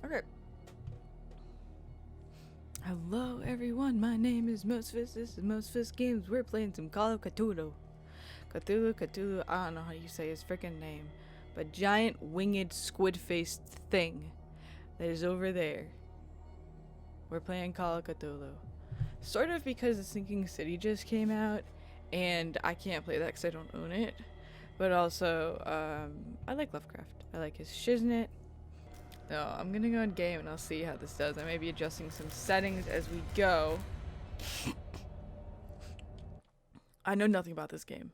Okay. Hello everyone, my name is Mosifus. This is Mosifus Games. We're playing some Call of Cthulhu. Cthulhu, I don't know how you say his freaking name. But giant winged squid-faced thing that is over there. We're playing Call of Cthulhu. Sort of because the Sinking City just came out, and I can't play that because I don't own it. But also, I like Lovecraft. I like his shiznit. No, I'm gonna go in game and I'll see how this does. I may be adjusting some settings as we go. I know nothing about this game.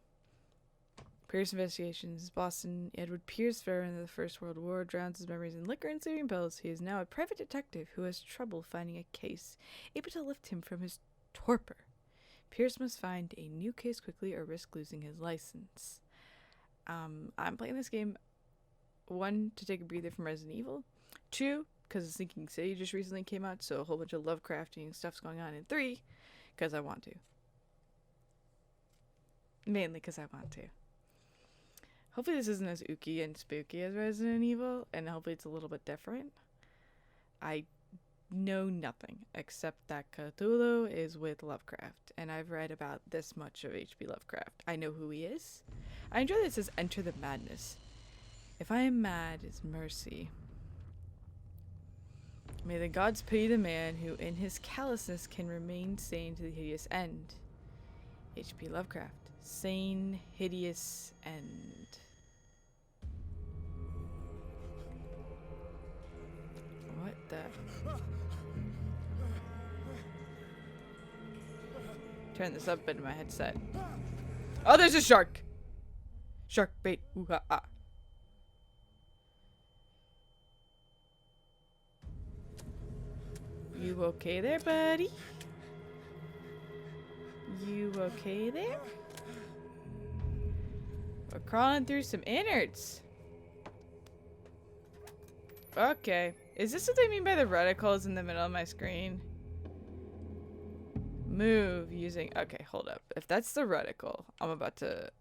Pierce Investigations. Boston. Edward Pierce, veteran of the First World War, drowns his memories in liquor and sleeping pills. He is now a private detective who has trouble finding a case able to lift him from his torpor. Pierce must find a new case quickly or risk losing his license. I'm playing this game, 1, to take a breather from Resident Evil. 2, because the Sinking City just recently came out, so a whole bunch of Lovecrafting stuff's going on. And 3, because I want to. Mainly because I want to. Hopefully this isn't as ooky and spooky as Resident Evil, and hopefully it's a little bit different. I know nothing except that Cthulhu is with Lovecraft, and I've read about this much of H.P. Lovecraft. I know who he is. I enjoy that it says Enter the Madness. If I am mad, it's mercy. May the gods pity the man who in his callousness can remain sane to the hideous end. H.P. Lovecraft. Sane, hideous end. What the? Turn this up in my headset. Oh, there's a shark! Shark bait. Ooh ha ah. You okay there, buddy? You okay there? We're crawling through some innards. Okay. Is this what they mean by the reticles in the middle of my screen? Move using... Okay, hold up. If that's the reticle, I'm about to...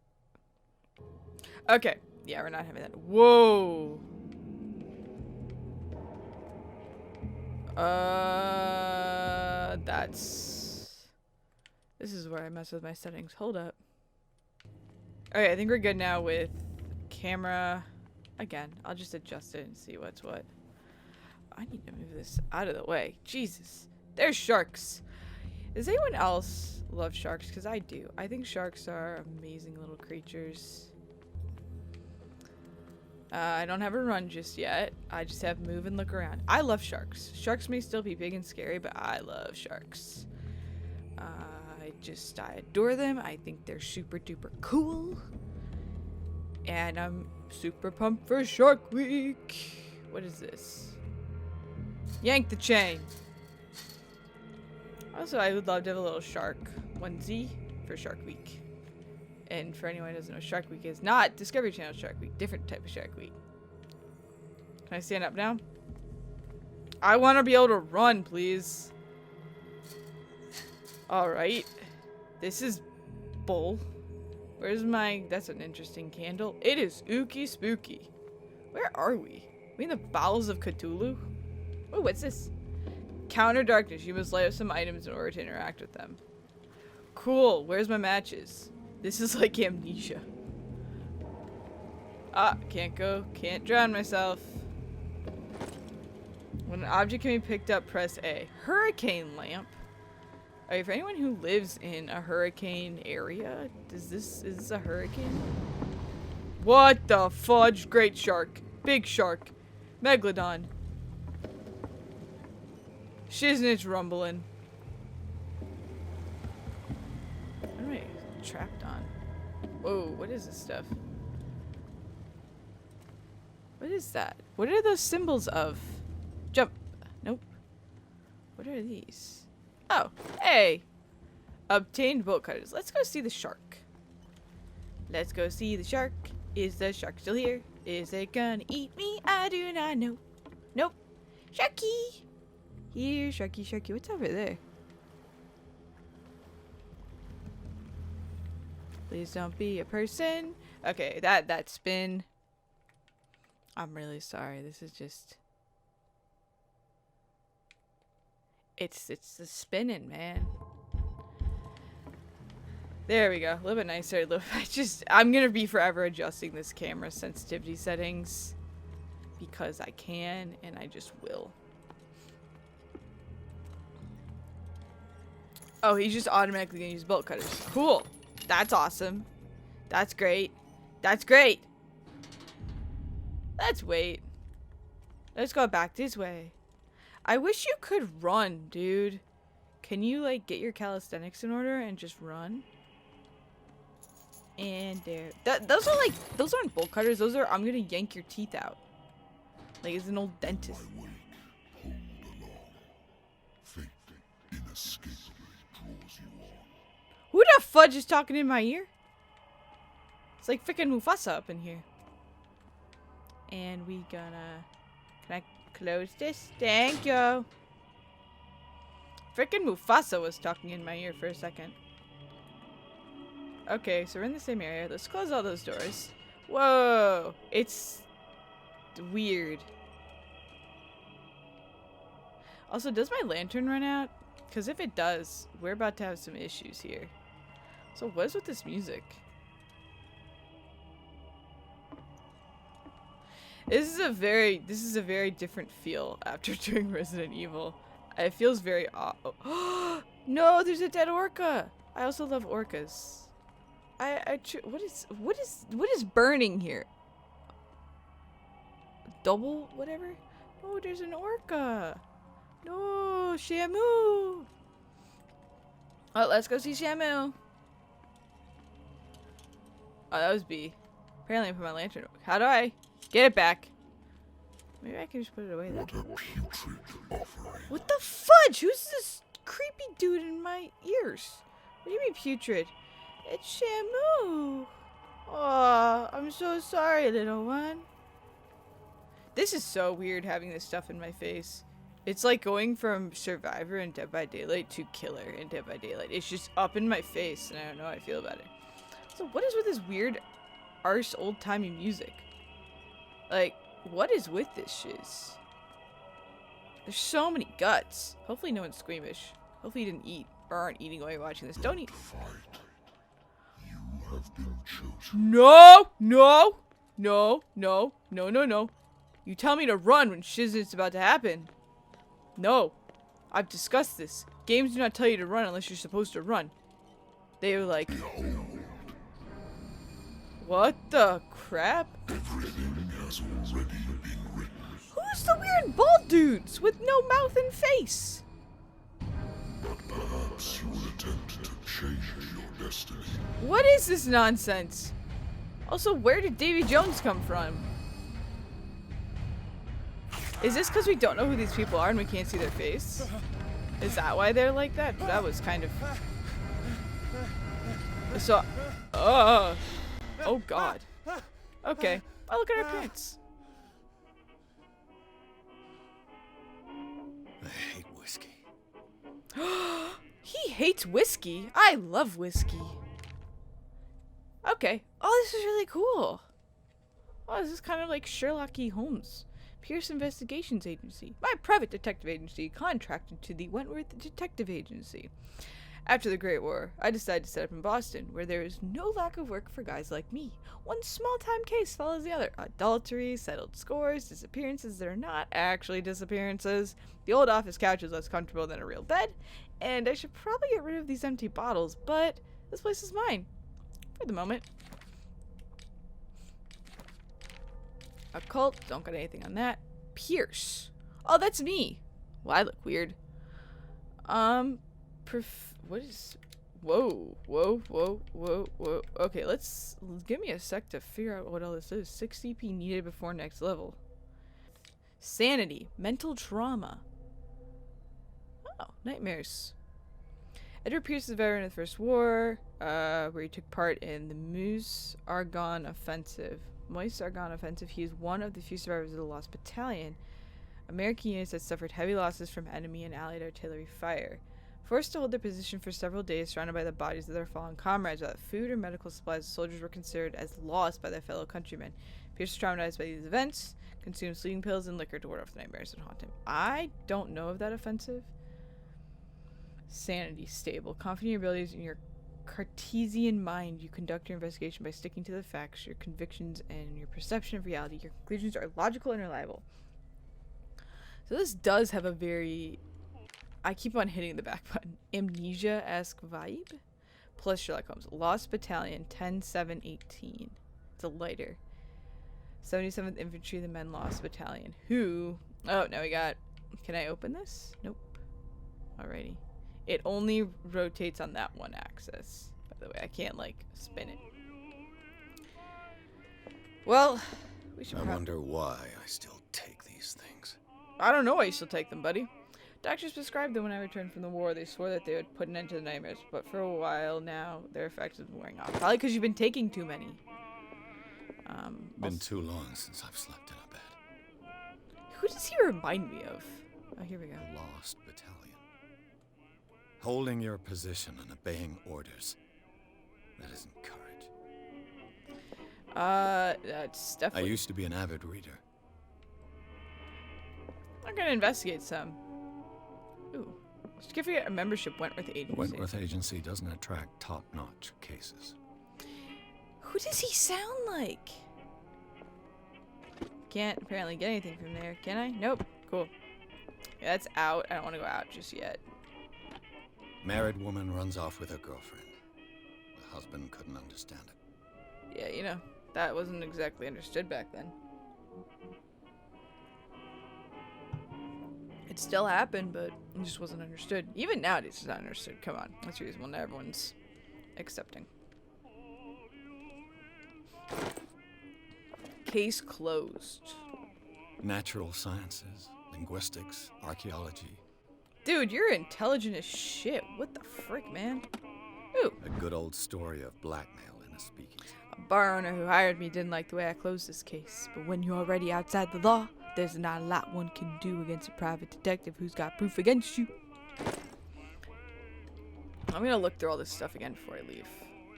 Okay. Yeah, we're not having that. Whoa! That's... This is where I mess with my settings. Hold up. Okay, I think we're good now with camera. Again, I'll just adjust it and see what's what. I need to move this out of the way. Jesus. There's sharks. Does anyone else love sharks? Because I do. I think sharks are amazing little creatures. I don't have a run just yet. I just have move and look around. I love sharks. Sharks may still be big and scary, but I love sharks. I adore them. I think they're super duper cool. And I'm super pumped for Shark Week. What is this? Yank the chain. Also, I would love to have a little shark onesie for Shark Week. And for anyone who doesn't know, Shark Week is not Discovery Channel Shark Week. Different type of Shark Week. Can I stand up now? I want to be able to run, please. Alright. This is bull. Where's my... That's an interesting candle. It is ooky spooky. Where are we? Are we in the bowels of Cthulhu? Oh, what's this? Counter darkness. You must light up some items in order to interact with them. Cool. Where's my matches? This is like amnesia. Ah, can't go. Can't drown myself. When an object can be picked up, press A. Hurricane lamp. Alright, for anyone who lives in a hurricane area, is this a hurricane? What the fudge? Great shark. Big shark. Megalodon. Shiznit's rumbling. What am I trapped on? Whoa, what is this stuff? What is that? What are those symbols of? Jump. Nope. What are these? Oh, hey. Obtained bolt cutters. Let's go see the shark. Let's go see the shark. Is the shark still here? Is it gonna eat me? I do not know. Nope. Sharky. Here, sharky, sharky. What's over there? Please don't be a person. Okay, that spin. I'm really sorry. This is just... It's the spinning, man. There we go. A little bit nicer. I'm gonna be forever adjusting this camera sensitivity settings because I can, and I just will. Oh, he's just automatically gonna use bolt cutters. Cool. That's awesome. That's great. That's great. Let's wait. Let's go back this way. I wish you could run, dude. Can you, like, get your calisthenics in order and just run? And there. Those aren't bolt cutters. Those are, I'm gonna yank your teeth out. Like, it's an old dentist. Who the fudge is talking in my ear? It's like freaking Mufasa up in here. And we gonna... Can I close this? Thank you. Freaking Mufasa was talking in my ear for a second. Okay, so we're in the same area. Let's close all those doors. Whoa! It's weird. Also, does my lantern run out? Because if it does, we're about to have some issues here. So what is with this music? This is a very different feel after doing Resident Evil. It feels very oh no, there's a dead orca. I also love orcas. What is burning here? Double whatever? Oh, there's an orca. No, Shamu. Oh, let's go see Shamu. Oh, that was B. Apparently I put my lantern. How do I get it back? Maybe I can just put it away then. What the fudge? Who's this creepy dude in my ears? What do you mean putrid? It's Shamu. Oh, I'm so sorry, little one. This is so weird having this stuff in my face. It's like going from Survivor in Dead by Daylight to Killer in Dead by Daylight. It's just up in my face, and I don't know how I feel about it. So what is with this weird arse old-timey music? Like, what is with this shiz? There's so many guts. Hopefully no one's squeamish. Hopefully you didn't eat or aren't eating while you're watching this. Don't eat. You have been chosen. No! No! No! No! No! No! No! You tell me to run when shiz is about to happen. No. I've discussed this. Games do not tell you to run unless you're supposed to run. They were like... Behold. What the crap? Everything has already been written. Who's the weird bald dudes with no mouth and face? But perhaps you will attempt to change your destiny. What is this nonsense? Also, where did Davy Jones come from? Is this because we don't know who these people are and we can't see their face? Is that why they're like that? That was kind of... So... Oh god. Okay. Oh, look at our pants. I hate whiskey. He hates whiskey. I love whiskey. Okay. Oh, this is really cool. Oh, this is kind of like Sherlock Holmes. Pierce Investigations Agency. My private detective agency contracted to the Wentworth Detective Agency. After the Great War, I decided to set up in Boston, where there is no lack of work for guys like me. One small-time case follows the other. Adultery, settled scores, disappearances that are not actually disappearances. The old office couch is less comfortable than a real bed, and I should probably get rid of these empty bottles, but this place is mine. For the moment. Occult, don't got anything on that. Pierce. Oh, that's me. Well, I look weird. What is... Whoa. Okay, give me a sec to figure out what all this is. 6 CP needed before next level. Sanity. Mental trauma. Oh, nightmares. Edward Pierce is a veteran of the First War, where he took part in the Moise-Argonne Offensive. Moise-Argonne Offensive. He is one of the few survivors of the Lost Battalion. American units that suffered heavy losses from enemy and allied artillery fire. Forced to hold their position for several days, surrounded by the bodies of their fallen comrades, without food or medical supplies, the soldiers were considered as lost by their fellow countrymen. Pierce was traumatized by these events, consumed sleeping pills and liquor to ward off the nightmares that haunt him. I don't know of that offensive. Sanity stable. Confident in your abilities in your Cartesian mind, you conduct your investigation by sticking to the facts, your convictions, and your perception of reality. Your conclusions are logical and reliable. So this does have a very... I keep on hitting the back button. Amnesia-esque vibe. Plus Sherlock Holmes. Lost Battalion, 10-7-18. It's a lighter. 77th Infantry, the Men Lost Battalion. Who... Oh, now we got... Can I open this? Nope. Alrighty. It only rotates on that one axis. By the way, I can't, like, spin it. Well, we should... I wonder why I still take these things. I don't know why you still take them, buddy. Doctors prescribed them when I returned from the war. They swore that they would put an end to the nightmares, but for a while now, their effects have been wearing off. Probably because you've been taking too many. Been too long since I've slept in a bed. Who does he remind me of? Oh, here we go. A lost battalion. Holding your position and obeying orders. That isn't courage. That's definitely... I used to be an avid reader. I'm gonna investigate some. Ooh. Certificate of membership, Wentworth Agency. The Wentworth Agency doesn't attract top-notch cases. Who does he sound like? Can't apparently get anything from there, can I? Nope. Cool. Yeah, that's out. I don't want to go out just yet. Married woman runs off with her girlfriend. The husband couldn't understand it. Yeah, you know, that wasn't exactly understood back then. It still happened, but it just wasn't understood. Even nowadays it's not understood. Come on. That's reasonable. Not everyone's accepting. Case closed. Natural sciences, linguistics, archaeology. Dude, you're intelligent as shit. What the frick, man? Ooh. A good old story of blackmail in a speakeasy. A bar owner who hired me didn't like the way I closed this case. But when you're already outside the law, there's not a lot one can do against a private detective who's got proof against you. I'm gonna look through all this stuff again before I leave.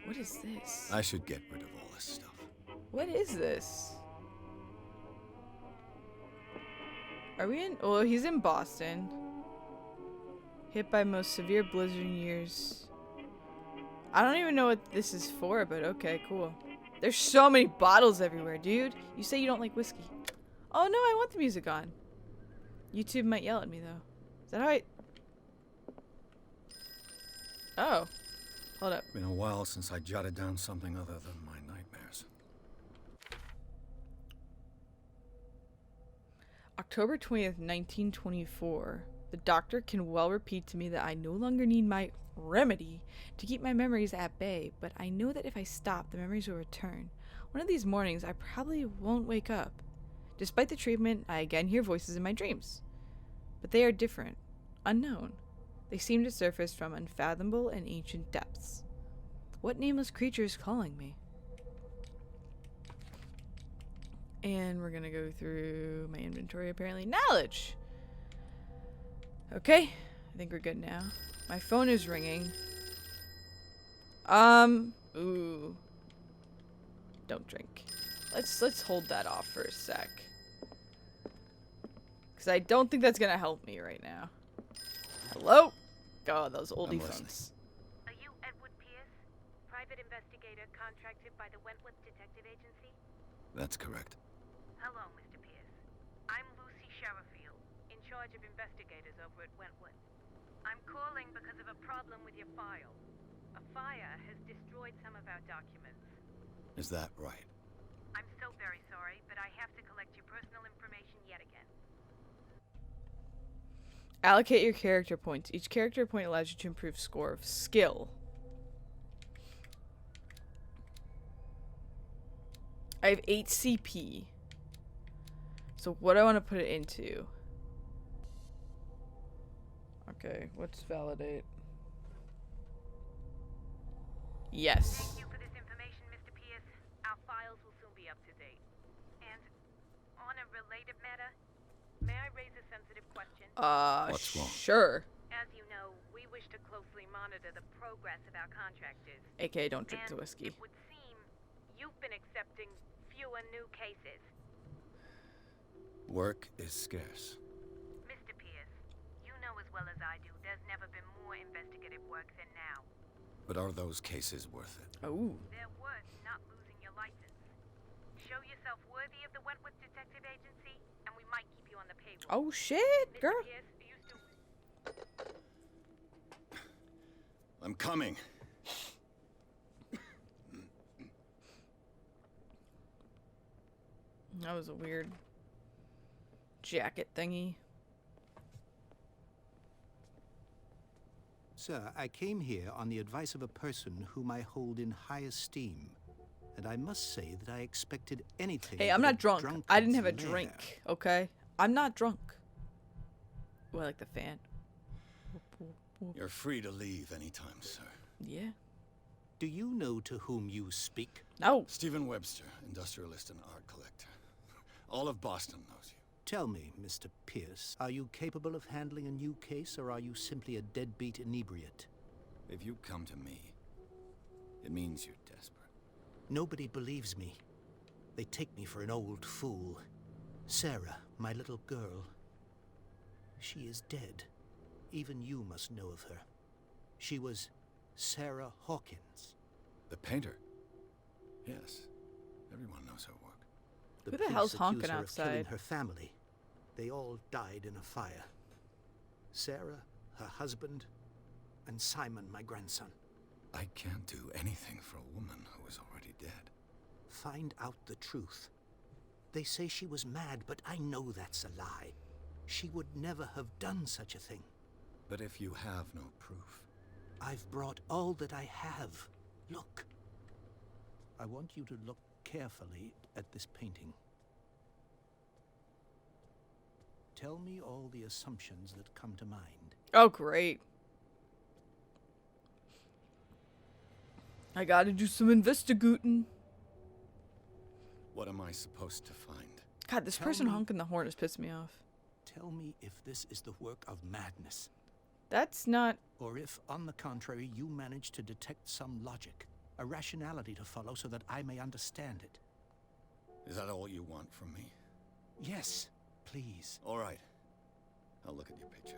What is this? I should get rid of all this stuff. What is this? Are we in... Oh, he's in Boston. Hit by most severe blizzard in years. I don't even know what this is for, but okay, cool. There's so many bottles everywhere, dude. You say you don't like whiskey. Oh no, I want the music on. YouTube might yell at me though. Is that how I... Oh. Hold up. Been a while since I jotted down something other than my nightmares. October 20th, 1924. The doctor can well repeat to me that I no longer need my remedy to keep my memories at bay, but I know that if I stop, the memories will return. One of these mornings, I probably won't wake up. Despite the treatment, I again hear voices in my dreams. But they are different, unknown. They seem to surface from unfathomable and ancient depths. What nameless creature is calling me? And we're gonna go through my inventory, apparently. Knowledge! Okay, I think we're good now. My phone is ringing. Ooh. Don't drink. Let's hold that off for a sec. Because I don't think that's gonna help me right now. Hello? God, those oldie phones. Are you Edward Pierce, private investigator contracted by the Wentworth Detective Agency? That's correct. Hello, Mr. Pierce. I'm Lucy Sherifield, in charge of investigators over at Wentworth. I'm calling because of a problem with your file. A fire has destroyed some of our documents. Is that right? I'm so very sorry, but I have to collect your personal information yet again. Allocate your character points. Each character point allows you to improve score of skill. I have 8 CP. So what do I want to put it into? Okay, let's validate. Yes. Thank you for this information, Mr. Pierce. Our files will soon be up to date. And on a related matter, may I raise a sensitive question? What's wrong? Sure. As you know, we wish to closely monitor the progress of our contractors. AKA don't drink And the whiskey. it would seem you've been accepting fewer new cases. Work is scarce. Mr. Pierce, you know as well as I do, there's never been more investigation investigative work than now. But are those cases worth it? Oh. They're worth not losing your license. Show yourself worthy of the Wentworth Detective Agency, and we might keep you on the payroll. Oh shit, Mr. girl. Pierce, are you still... I'm coming. That was a weird jacket thingy. Sir, I came here on the advice of a person whom I hold in high esteem. And I must say that I expected anything. Hey, I'm but not drunk. I didn't have a drunkard's drink, lair. okay? I'm not drunk. Well, I like the fan. You're free to leave anytime, sir. Yeah. Do you know to whom you speak? No. Stephen Webster, industrialist and art collector. All of Boston knows you. Tell me, Mr. Pierce, are you capable of handling a new case, or are you simply a deadbeat inebriate? If you come to me, it means you're desperate. Nobody believes me. They take me for an old fool. Sarah, my little girl. She is dead. Even you must know of her. She was Sarah Hawkins. The painter? Yes. Everyone knows her work. The Who the police hell's accuse honking her of killing outside? her family. They all died in a fire. Sarah, her husband, and Simon, my grandson. I can't do anything for a woman who is already dead. Find out the truth. They say she was mad, but I know that's a lie. She would never have done such a thing. But if you have no proof... I've brought all that I have. Look. I want you to look carefully at this painting. Tell me all the assumptions that come to mind. Oh, great. I gotta do some investigating. What am I supposed to find? God, this Tell person me- honking the horn has pissed me off. Tell me if this is the work of madness, That's not... or if, on the contrary, you manage to detect some logic, a rationality to follow so that I may understand it. Is that all you want from me? Yes, please. All right. I'll look at your picture.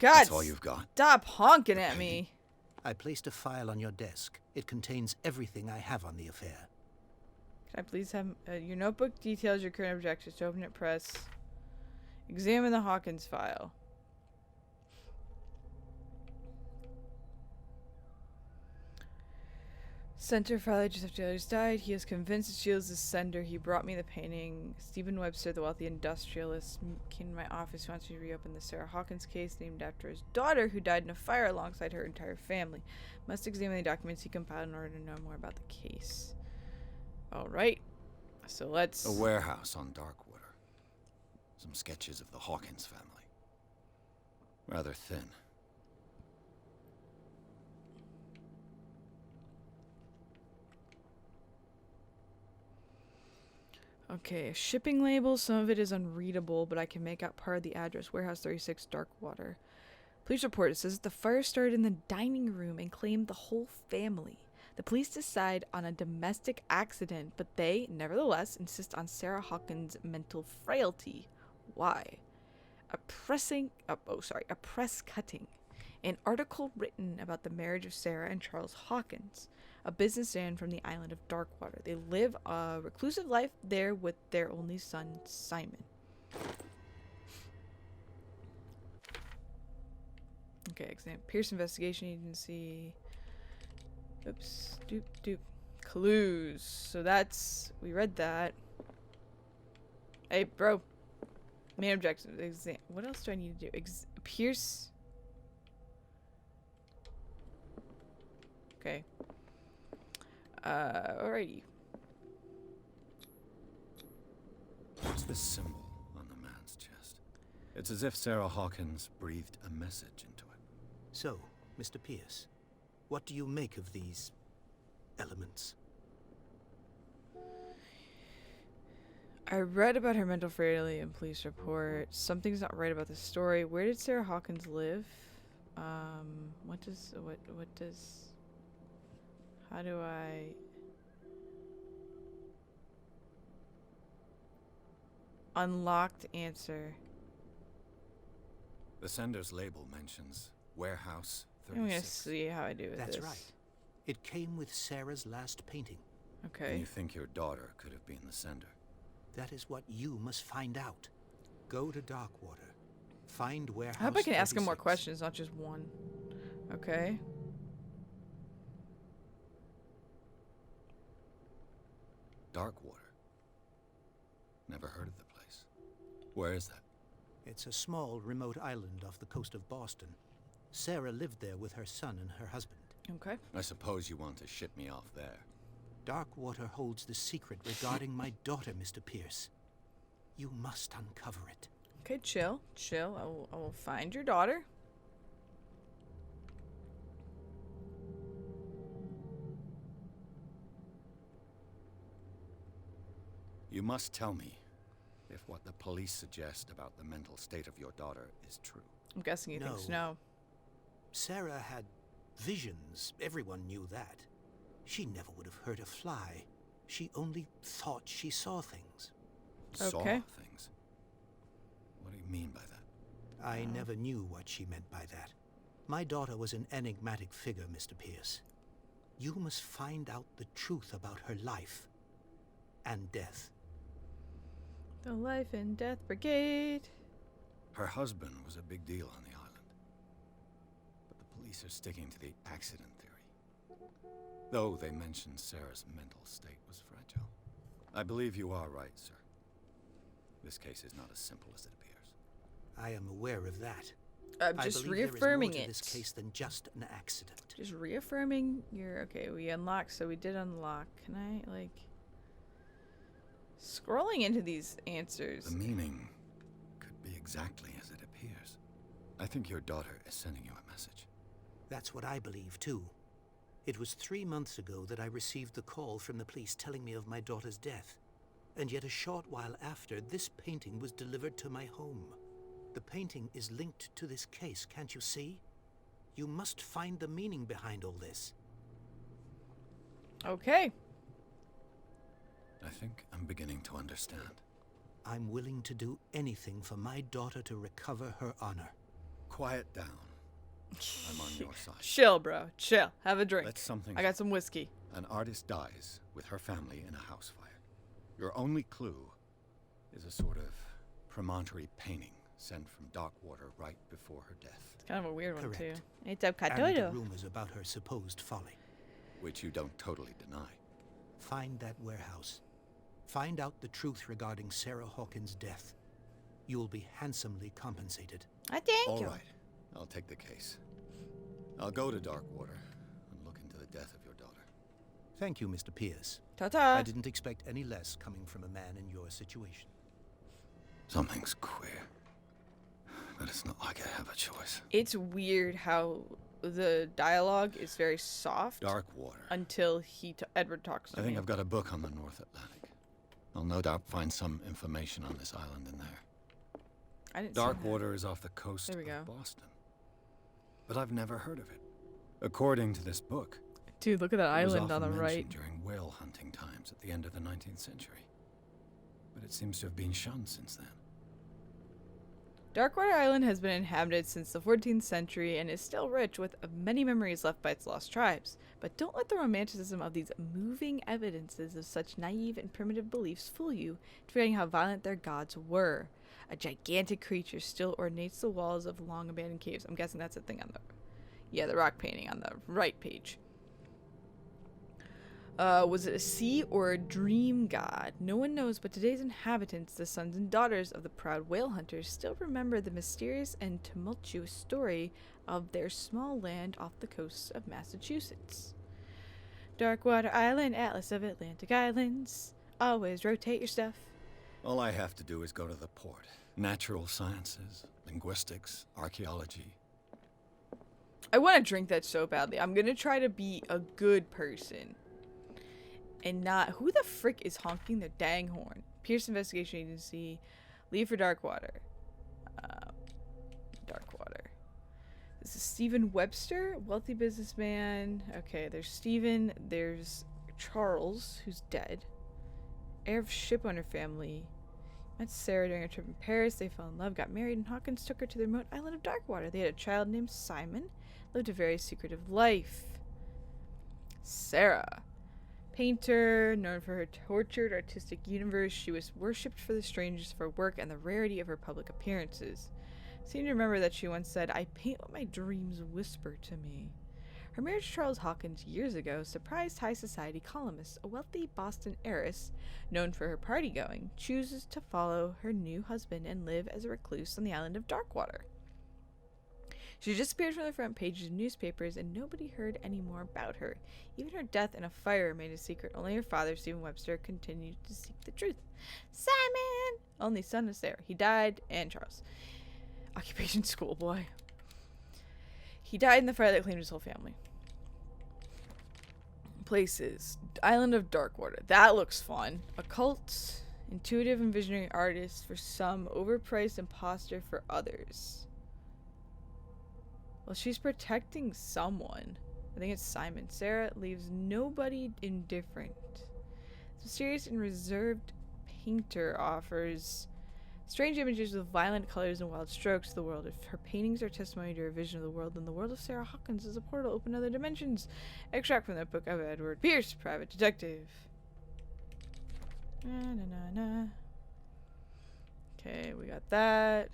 God, That's all you've got? stop honking The at painting. me. I placed a file on your desk. It contains everything I have on the affair. Can I please have your notebook details your current objectives to open it, press. Examine the Hawkins file. Center file Joseph Taylor's died. He is convinced that she is the sender. He brought me the painting. Stephen Webster, the wealthy industrialist, came to my office. He wants me to reopen the Sarah Hawkins case named after his daughter who died in a fire alongside her entire family. Must examine the documents he compiled in order to know more about the case. Alright. So let's... A warehouse on Darkwater. Some sketches of the Hawkins family. Rather thin. Okay, shipping label. Some of it is unreadable, but I can make out part of the address. Warehouse 36, Darkwater. Police report. It says the fire started in the dining room and claimed the whole family. The police decide on a domestic accident, but they, nevertheless, insist on Sarah Hawkins' mental frailty. Why? A press cutting. An article written about the marriage of Sarah and Charles Hawkins, a businessman from the island of Darkwater. They live a reclusive life there with their only son, Simon. Okay, Pierce Investigation Agency. Oops. Doop. Clues. So that's... We read that. Hey, bro. Main objective. What else do I need to do? Pierce... Okay. Alrighty. What's this symbol on the man's chest? It's as if Sarah Hawkins breathed a message into it. So, Mr. Pierce, what do you make of these elements? I read about her mental frailty in police report. Something's not right about the story. Where did Sarah Hawkins live? How do I... Unlocked answer. The sender's label mentions Warehouse I'm gonna 36. see how I do with That's this. right. It came with Sarah's last painting. And Okay. you think your daughter could have been the sender? That is what you must find out. Go to Darkwater. Find Warehouse I hope I can ask him more 36. questions, not just one. Okay. Darkwater. Never heard of the place. Where is that? It's a small, remote island off the coast of Boston. Sarah lived there with her son and her husband. Okay. I suppose you want to ship me off there. Darkwater holds the secret regarding my daughter, Mr. Pierce. You must uncover it. Okay, chill. Chill. I will find your daughter. You must tell me if what the police suggest about the mental state of your daughter is true. I'm guessing he thinks No. no. Sarah had visions. Everyone knew that. She never would have hurt a fly. She only thought she saw things. Saw Okay. things. What do you mean by that? I never knew what she meant by that. My daughter was an enigmatic figure, Mr. Pierce. You must find out the truth about her life and death. The Life and Death Brigade. Her husband was a big deal on the island. But the police are sticking to the accident theory. Though they mentioned Sarah's mental state was fragile. I believe you are right, sir. This case is not as simple as it appears. I am aware of that. I'm I just believe reaffirming there is more it. to this case than just an accident. Just reaffirming your. Okay, we unlocked, so we did unlock. Can I, like. Scrolling into these answers. The meaning could be exactly as it appears. I think your daughter is sending you a message. That's what I believe, too. It was 3 months ago that I received the call from the police telling me of my daughter's death. And yet a short while after, this painting was delivered to my home. The painting is linked to this case, can't you see? You must find the meaning behind all this. Okay. I think I'm beginning to understand. I'm willing to do anything for my daughter to recover her honor. Quiet down. I'm on your side. Chill, bro. Chill. Have a drink. That's something. I got some whiskey. An artist dies with her family in a house fire. Your only clue is a sort of promontory painting sent from Darkwater right before her death, It's kind of a weird one, too. Correct. It's a And the Cthulhu. rumors about her supposed folly. which you don't totally deny. Find that warehouse. Find out the truth regarding Sarah Hawkins' death. You will be handsomely compensated. I thank All you. right, I'll take the case. I'll go to Darkwater and look into the death of your daughter. Thank you, Mr. Pierce. Ta-ta. I didn't expect any less coming from a man in your situation. Something's queer, but it's not like I have a choice. It's weird how the dialogue is very soft Darkwater. until Edward talks to I think me. I've got a book on the North Atlantic. I'll no doubt find some information on this island in there. I didn't see that. Darkwater is off the coast There we of go. Boston. But I've never heard of it. According to this book, Dude, look at that it was island on often the right. mentioned during whale hunting times at the end of the 19th century. But it seems to have been shunned since then. Darkwater Island has been inhabited since the 14th century and is still rich with many memories left by its lost tribes. But don't let the romanticism of these moving evidences of such naive and primitive beliefs fool you, forgetting how violent their gods were. A gigantic creature still ornates the walls of long abandoned caves. I'm guessing that's a thing on the rock painting on the right page. Was it a sea or a dream god? No one knows, but today's inhabitants, the sons and daughters of the proud whale hunters, still remember the mysterious and tumultuous story of their small land off the coast of Massachusetts. Darkwater Island, Atlas of Atlantic Islands. Always rotate your stuff. All I have to do is go to the port. Natural sciences, linguistics, archaeology. I want to drink that so badly. I'm going to try to be a good person. And not... Who the frick is honking their dang horn? Pierce Investigation Agency. Leave for Darkwater. Darkwater. This is Stephen Webster, wealthy businessman. Okay, there's Stephen. There's Charles, who's dead. Heir of ship owner family. Met Sarah during a trip in Paris. They fell in love, got married, and Hawkins took her to the remote island of Darkwater. They had a child named Simon, lived a very secretive life. Sarah. Painter, known for her tortured artistic universe, she was worshipped for the strangeness of her work and the rarity of her public appearances. Seemed to remember that she once said, "I paint what my dreams whisper to me." Her marriage to Charles Hawkins years ago surprised high society columnists. A wealthy Boston heiress, known for her party-going, chooses to follow her new husband and live as a recluse on the island of Darkwater. She disappeared from the front pages of newspapers, and nobody heard any more about her. Even her death in a fire remained a secret. Only her father, Stephen Webster, continued to seek the truth. Simon! Only son of Sarah. He died, and Charles. Occupation schoolboy. He died in the fire that claimed his whole family. Places. Island of Darkwater. That looks fun. Occult, intuitive and visionary artist for some, overpriced imposter for others. Well, she's protecting someone. I think it's Simon. Sarah leaves nobody indifferent. The mysterious and reserved painter offers strange images with violent colors and wild strokes to the world. If her paintings are testimony to her vision of the world, then the world of Sarah Hawkins is a portal open to other dimensions. Extract from that book of Edward Pierce, Private Detective. Okay, we got that.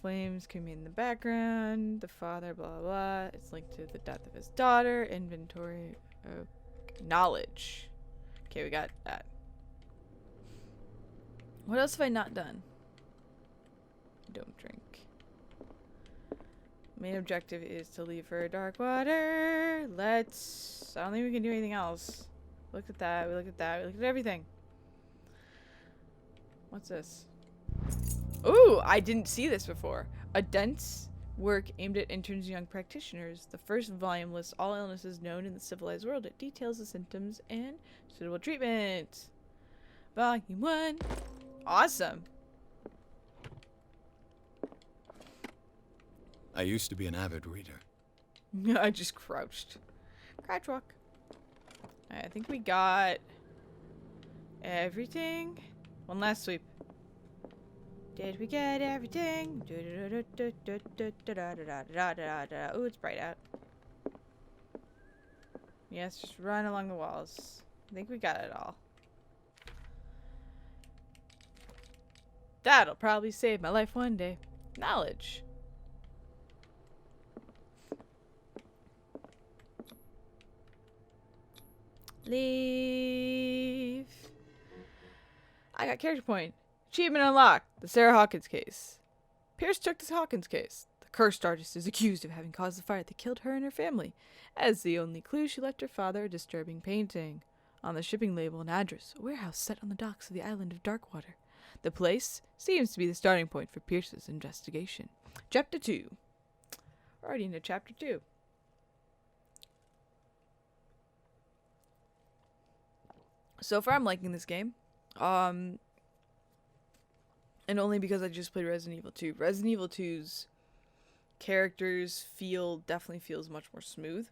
Flames came in the background. The father, blah, blah, blah. It's linked to the death of his daughter. Inventory of knowledge. Okay, we got that. What else have I not done? Don't drink. Main objective is to leave her Darkwater. Let's... I don't think we can do anything else. Look at that. We looked at that. We looked at everything. What's this? Ooh, I didn't see this before. A dense work aimed at interns and young practitioners. The first volume lists all illnesses known in the civilized world. It details the symptoms and suitable treatment. Volume 1. Awesome. I used to be an avid reader. I just crouched. Crouch walk. I think we got everything. One last sweep. Did we get everything? Ooh, it's bright out. Yes, just run along the walls. I think we got it all. That'll probably save my life one day. Knowledge. Leave. I got character point. Achievement unlocked. The Sarah Hawkins case. Pierce took this Hawkins case. The cursed artist is accused of having caused the fire that killed her and her family. As the only clue, she left her father a disturbing painting. On the shipping label, an address. A warehouse set on the docks of the island of Darkwater. The place seems to be the starting point for Pierce's investigation. Chapter 2. We're already into Chapter 2. So far, I'm liking this game. And only because I just played Resident Evil 2. Resident Evil 2's characters definitely feels much more smooth.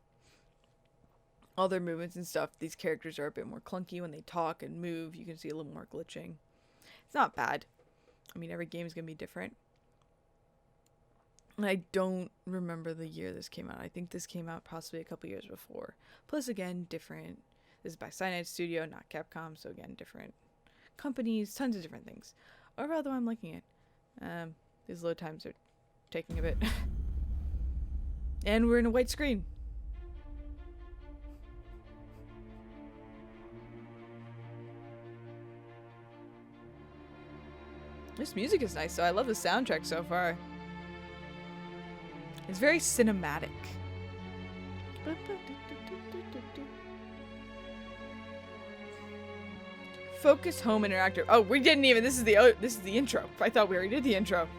All their movements and stuff, these characters are a bit more clunky when they talk and move. You can see a little more glitching. It's not bad. I mean, every game is going to be different. I don't remember the year this came out. I think this came out possibly a couple years before. Plus, again, different. This is by Cyanide Studio, not Capcom, so again, different companies, tons of different things. Overall, though, I'm liking it. These load times are taking a bit. And we're in a white screen. This music is nice, so I love the soundtrack so far. It's very cinematic. Focus home interactive. Oh, we didn't even. This is the intro. I thought we already did the intro.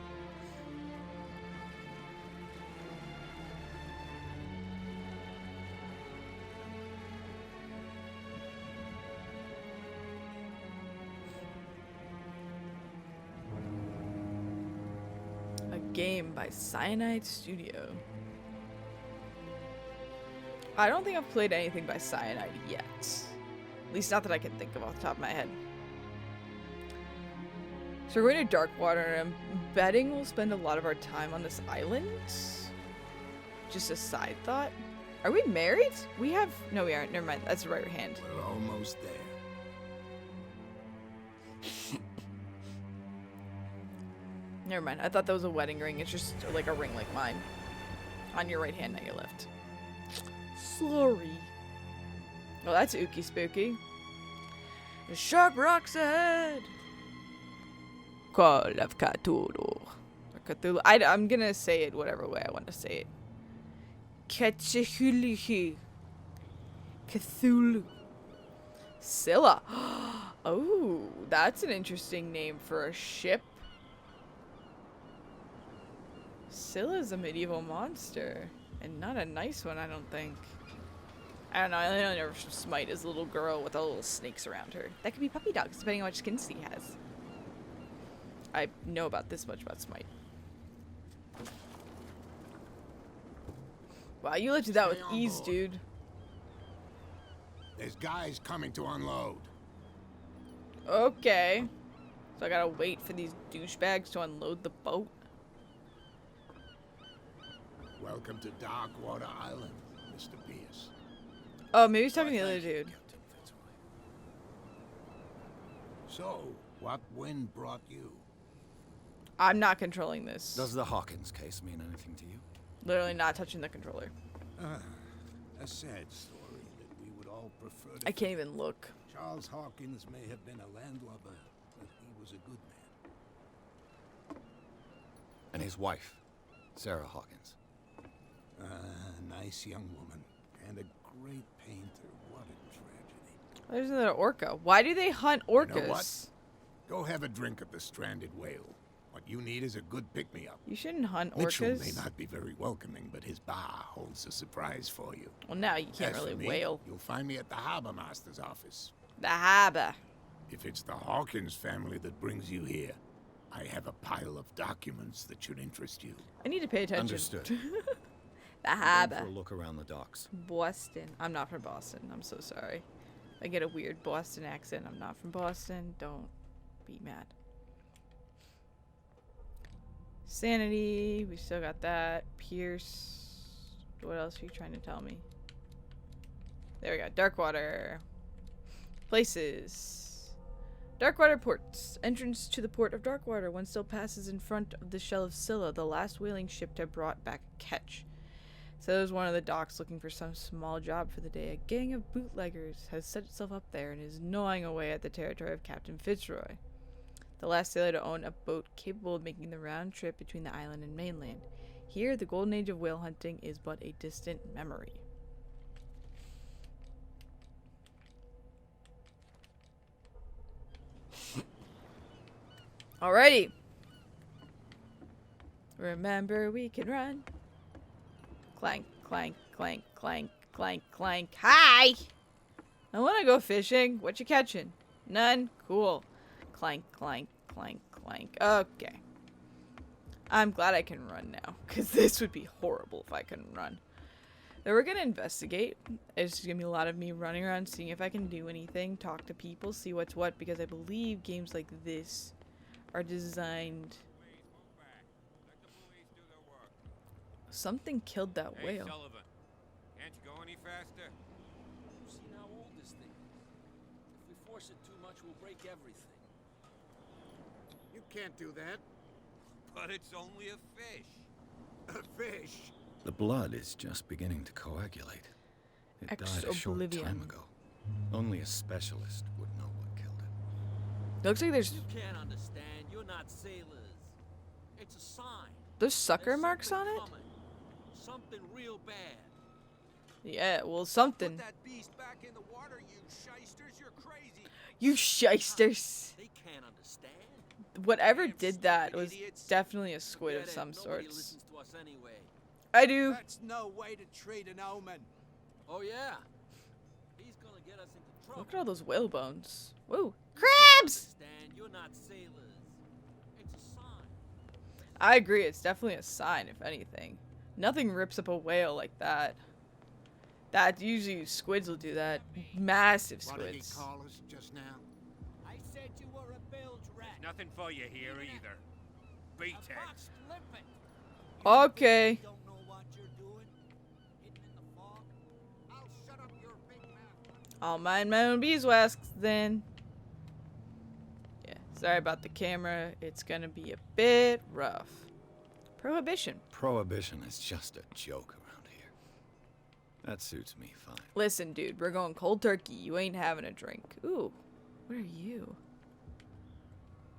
A game by Cyanide Studio. I don't think I've played anything by Cyanide yet. At least not that I can think of off the top of my head. So we're going to Darkwater, and I'm betting we'll spend a lot of our time on this island. Just a side thought. Are we married? We have... No, we aren't. Never mind. That's the right hand. We're almost there. Never mind. I thought that was a wedding ring. It's just like a ring like mine. On your right hand, not your left. Sorry. Well, that's ooky spooky. The sharp rocks ahead. Call of Cthulhu. Or Cthulhu. I'm gonna say it whatever way I want to say it. Cthulhu. Cthulhu. Scylla. Oh, that's an interesting name for a ship. Scylla's a medieval monster. And not a nice one, I don't think. I don't know, I only know Smite is a little girl with all little snakes around her. That could be puppy dogs, depending on what skin she has. I know about this much about Smite. Wow, you lifted that with ease, board. dude. There's guys coming to unload. Okay. So I gotta wait for these douchebags to unload the boat? Welcome to Darkwater Island, Mr. Pierce. Oh, maybe he's talking to the other dude. So, what wind brought you? I'm not controlling this. Does the Hawkins case mean anything to you? Literally not touching the controller. A sad story that we would all prefer to I can't even look. Charles Hawkins may have been a landlubber, but he was a good man. And his wife, Sarah Hawkins. Nice young woman, and a great painter. What a tragedy. There's another orca. Why do they hunt orcas? You know what? Go have a drink at the stranded whale. What you need is a good pick-me-up. You shouldn't hunt Mitchell orcas. may not be very welcoming, but his bar holds a surprise for you. Well, now you can't As for really me, whale. You'll find me at the harbor master's office. The harbor. If it's the Hawkins family that brings you here, I have a pile of documents that should interest you. I need to pay attention. Understood. The Going harbor. for a look around the docks. Boston. I'm not from Boston. I'm so sorry. I get a weird Boston accent. I'm not from Boston. Don't be mad. Sanity. We still got that. Pierce. What else are you trying to tell me? There we go. Darkwater. Places. Darkwater ports. Entrance to the port of Darkwater. One still passes in front of the shell of Scylla, the last whaling ship to have brought back a catch. So there's one of the docks looking for some small job for the day. A gang of bootleggers has set itself up there and is gnawing away at the territory of Captain Fitzroy, the last sailor to own a boat capable of making the round trip between the island and mainland. Here, the golden age of whale hunting is but a distant memory. Alrighty. Remember, we can run. Clank, clank, clank, clank, clank, clank. Hi! I want to go fishing. What you catching? None? Cool. Clank, clank, clank, clank. Okay. I'm glad I can run now, because this would be horrible if I couldn't run. Then we're going to investigate. It's just going to be a lot of me running around, seeing if I can do anything, talk to people, see what's what, because I believe games like this are designed... Something killed that Hey, whale. Sullivan, can't you go any faster? You've seen how old this thing is. If we force it too much, we'll break everything. You can't do that. But it's only a fish. A fish? The blood is just beginning to coagulate. It died a short Ex-oblivion. time ago. Only a specialist would know what killed it. Looks like there's You can't understand. You're not sailors. It's a sign. there's sucker There's marks on something it? coming. Something real bad. Yeah, well, something. Put that beast back in the water, you shysters. You're crazy. You shysters. They can't understand. Whatever Damn did that stupid was idiots. definitely a squid of Forget it. some Nobody sorts. listens to us anyway. I do. That's no way to treat an omen. Oh yeah. He's gonna get us into trouble. Look at all those whale bones. Whoa. You can't Crabs! understand. You're not sailors. It's a sign. I agree, it's definitely a sign, if anything. Nothing rips up a whale like that. That usually squids will do that. Massive What did he squids. call us just now? I said you were a bilge rat. nothing for you here either. Beat it. Buck's limping. Okay. Don't know what you're doing. Hidden in the fog. I'll shut up your big mouth. I'll mind my own beeswax then. Yeah, sorry about the camera. It's gonna be a bit rough. Prohibition. Prohibition is just a joke around here. That suits me fine. Listen, dude, we're going cold turkey. You ain't having a drink. Ooh, what are you?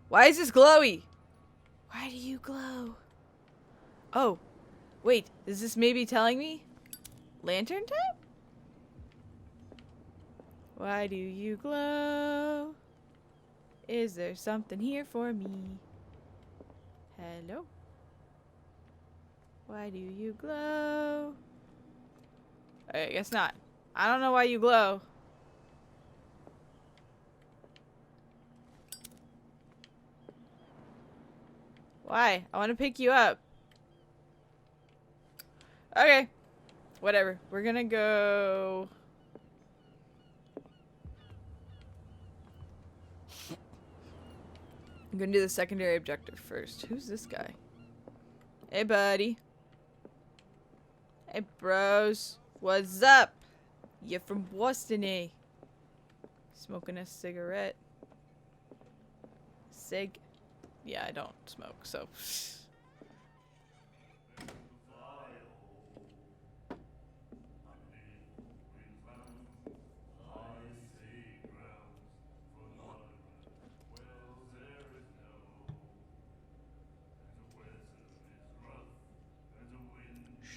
Why is this glowy? Why do you glow? Oh, wait, is this maybe telling me? Lantern time? Why do you glow? Is there something here for me? Hello? Why do you glow? I guess not. I don't know why you glow. Why? I want to pick you up. Okay. Whatever. We're gonna go... I'm gonna do the secondary objective first. Who's this guy? Hey, buddy. Hey, bros. What's up? You from Boston, eh? Smoking a cigarette. Cig. Yeah, I don't smoke, so...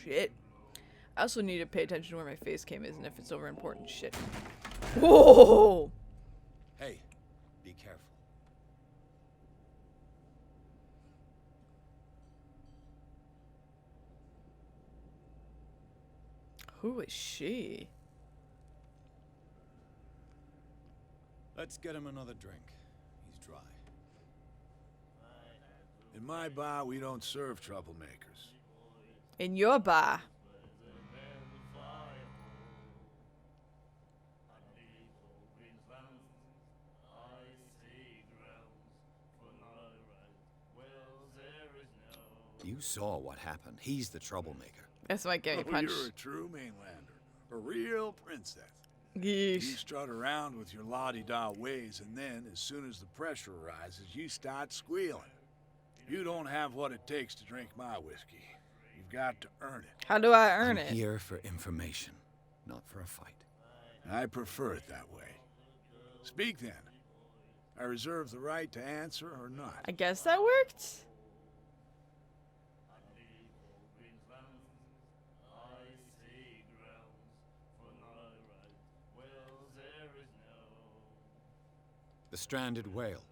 Shit. I also need to pay attention to where my face cam is and if it's over important shit. Whoa! Hey, be careful. Who is she? Let's get him another drink. He's dry. In my bar, we don't serve troublemakers. In your bar. You saw what happened. He's the troublemaker. That's might get me Oh, punched. you're a true mainlander. A real princess. Yeesh. You strut around with your la-di-da ways, and then, as soon as the pressure arises, you start squealing. You don't have what it takes to drink my whiskey. You've got to earn it. How do I earn I'm it? here for information, not for a fight. I prefer it that way. Speak then. I reserve the right to answer or not. I guess that worked. The stranded whale.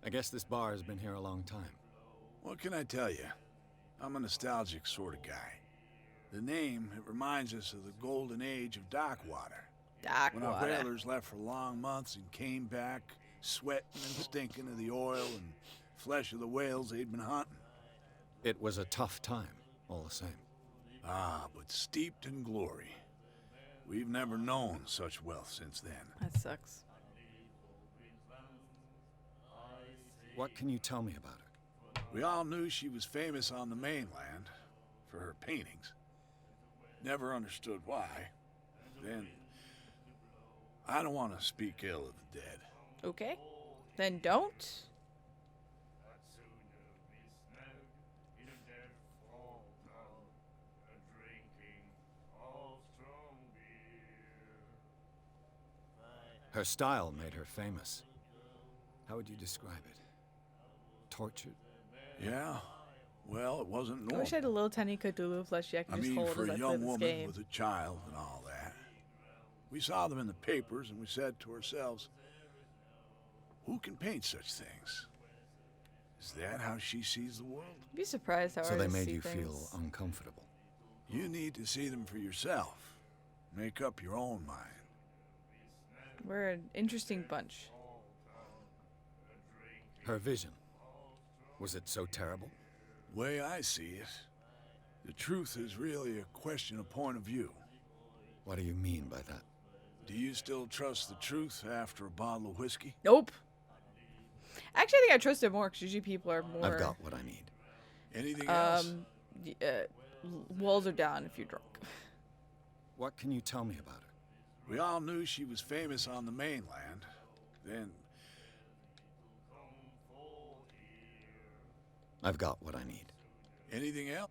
I guess this bar has been here a long time. What can I tell you? I'm a nostalgic sort of guy. The name, it reminds us of the golden age of dock water. Dock When our water. whalers left for long months and came back, sweating and stinking of the oil and flesh of the whales they'd been hunting. It was a tough time, all the same. Ah, but steeped in glory. We've never known such wealth since then. That sucks. What can you tell me about her? We all knew she was famous on the mainland for her paintings. Never understood why. Then, I don't want to speak ill of the dead. Okay. Then don't. Her style made her famous. How would you describe it? Tortured? Yeah? Well, it wasn't I normal. wish I had a little tiny Cthulhu plushie I could I just mean, hold for as I a play young this woman game. with a child and all that. We saw them in the papers and we said to ourselves, who can paint such things? Is that how she sees the world? You'd be surprised how So they artists made see you things. feel uncomfortable. You need to see them for yourself. Make up your own mind. We're an interesting bunch. Her vision. Was it so terrible? The way I see it, the truth is really a question of point of view. What do you mean by that? Do you still trust the truth after a bottle of whiskey? Nope. Actually, I think I trust it more because usually people are more. I've got what I need. Anything else? Walls are down if you're drunk. What can you tell me about her? We all knew she was famous on the mainland. Then, I've got what I need. anything else?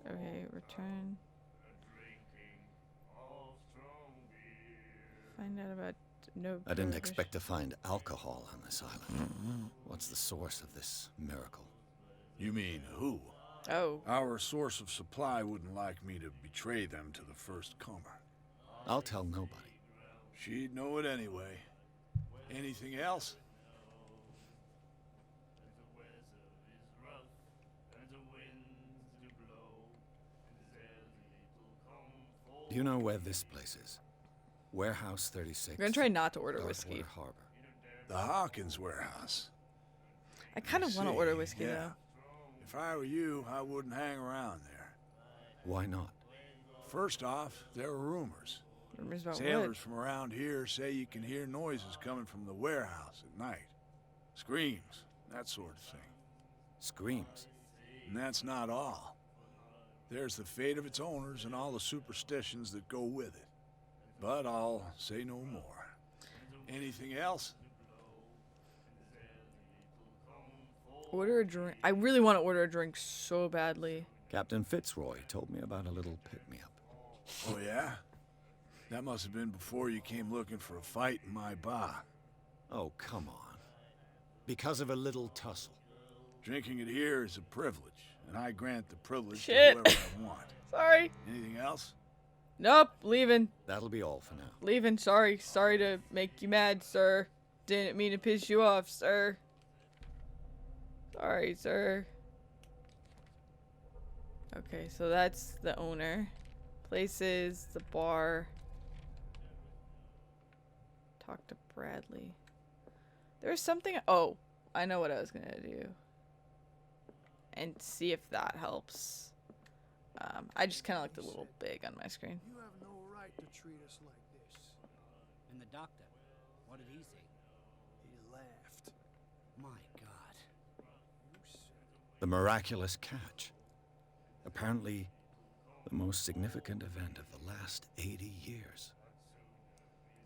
Okay, return. Find out about no. I didn't expect to find alcohol on this island. What's the source of this miracle? You mean who? Oh. Our source of supply wouldn't like me to betray them to the first comer. I'll tell nobody. She'd know it anyway. Anything else? Do you know where this place is? Warehouse 36. We're gonna try not to order whiskey. Darkwater Harbor. The Hawkins warehouse. I kind of want to See, order whiskey yeah. though. If I were you, I wouldn't hang around there. Why not? First off, there are rumors. Rumors about Sailors what? from around here say you can hear noises coming from the warehouse at night. Screams, that sort of thing. Screams. And that's not all. There's the fate of its owners and all the superstitions that go with it. But I'll say no more. Anything else? Order a drink. I really want to order a drink so badly. Captain Fitzroy told me about a little pick-me-up. Oh, yeah? That must have been before you came looking for a fight in my bar. Oh, come on. Because of a little tussle. Drinking it here is a privilege, and I grant the privilege Shit. to whoever I want. Sorry. Anything else? Nope. Leaving. That'll be all for now. Leaving. Sorry. Sorry to make you mad, sir. Didn't mean to piss you off, sir. Sorry, sir. Okay, so that's the owner. Places, the bar. Talk to Bradley. There's something. Oh, I know what I was gonna do. And see if that helps. I just kind of looked a little big on my screen. You have no right to treat us like this. And the doctor, what did he say? He laughed. My God. You said it. The miraculous catch. Apparently, the most significant event of the last 80 years.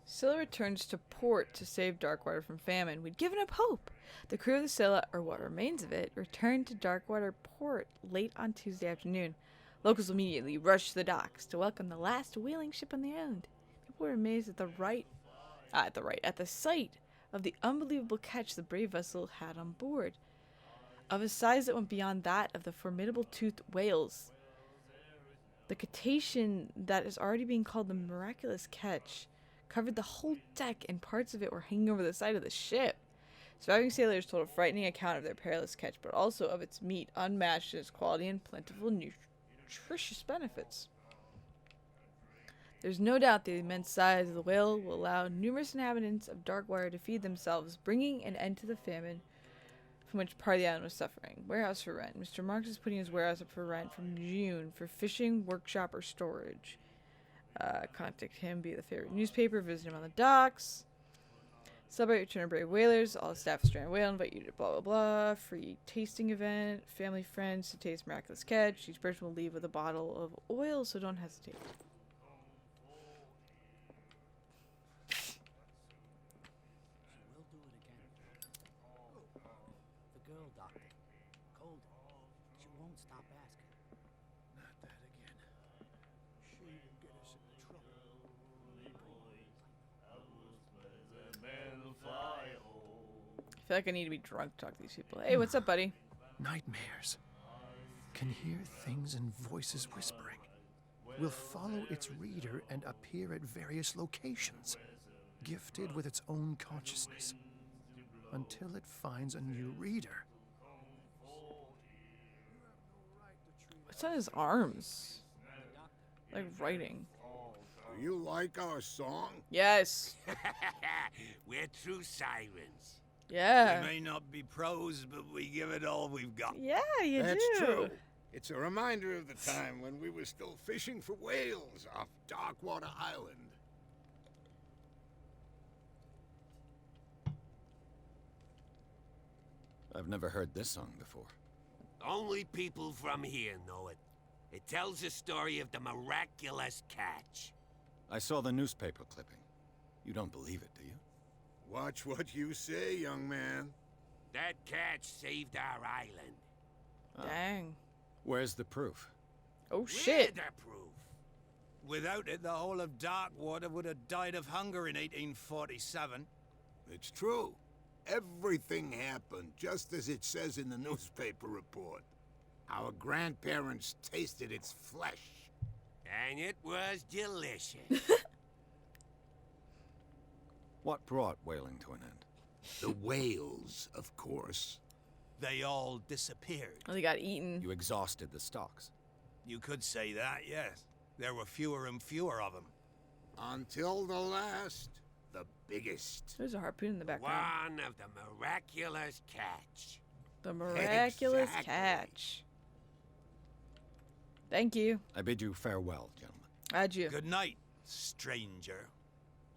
Scylla returns to port to save Darkwater from famine. We'd given up hope. The crew of the Scylla, or what remains of it, returned to Darkwater port late on Tuesday afternoon. Locals immediately rushed to the docks to welcome the last whaling ship on the island. People were amazed at the sight of the unbelievable catch the brave vessel had on board, of a size that went beyond that of the formidable toothed whales. The cetacean that is already being called the miraculous catch covered the whole deck, and parts of it were hanging over the side of the ship. Surviving sailors told a frightening account of their perilous catch, but also of its meat unmatched in its quality and plentiful nutritious benefits. There's no doubt the immense size of the whale will allow numerous inhabitants of Darkwater to feed themselves, bringing an end to the famine from which part of the island was suffering. Warehouse for rent. Mr. Marks is putting his warehouse up for rent from June for fishing, workshop, or storage. Contact him via the favorite newspaper. Visit him on the docks. Celebrate return of brave whalers. All the staff of Strand Whale invite you to blah blah blah. Free tasting event. Family friends to taste miraculous catch. Each person will leave with a bottle of oil, so don't hesitate. She will do it again. The girl doctor. Cold. She won't stop asking. Not that again. She will get us into trouble. I feel like I need to be drunk to talk to these people. Hey, what's up, buddy? Nightmares. Can hear things and voices whispering. Will follow its reader and appear at various locations, gifted with its own consciousness, until it finds a new reader. What's on his arms? Like writing. Do you like our song? Yes. We're true sirens. Yeah. We may not be pros, but we give it all we've got. Yeah, you That's do. true. It's a reminder of the time when we were still fishing for whales off Darkwater Island. I've never heard this song before. Only people from here know it. It tells the story of the miraculous catch. I saw the newspaper clipping. You don't believe it, do you? Watch what you say, young man. That catch saved our island. Dang. Where's the proof? Oh shit. We're the proof. Without it, the whole of Darkwater would have died of hunger in 1847. It's true. Everything happened just as it says in the newspaper report. Our grandparents tasted its flesh. And it was delicious. What brought whaling to an end? The whales, of course. They all disappeared. Oh, they got eaten. You exhausted the stocks. You could say that, yes. There were fewer and fewer of them. Until the last, the biggest. There's a harpoon in the background. One of the miraculous catch. The miraculous Exactly. catch. Thank you. I bid you farewell, gentlemen. Adieu. Good night, stranger.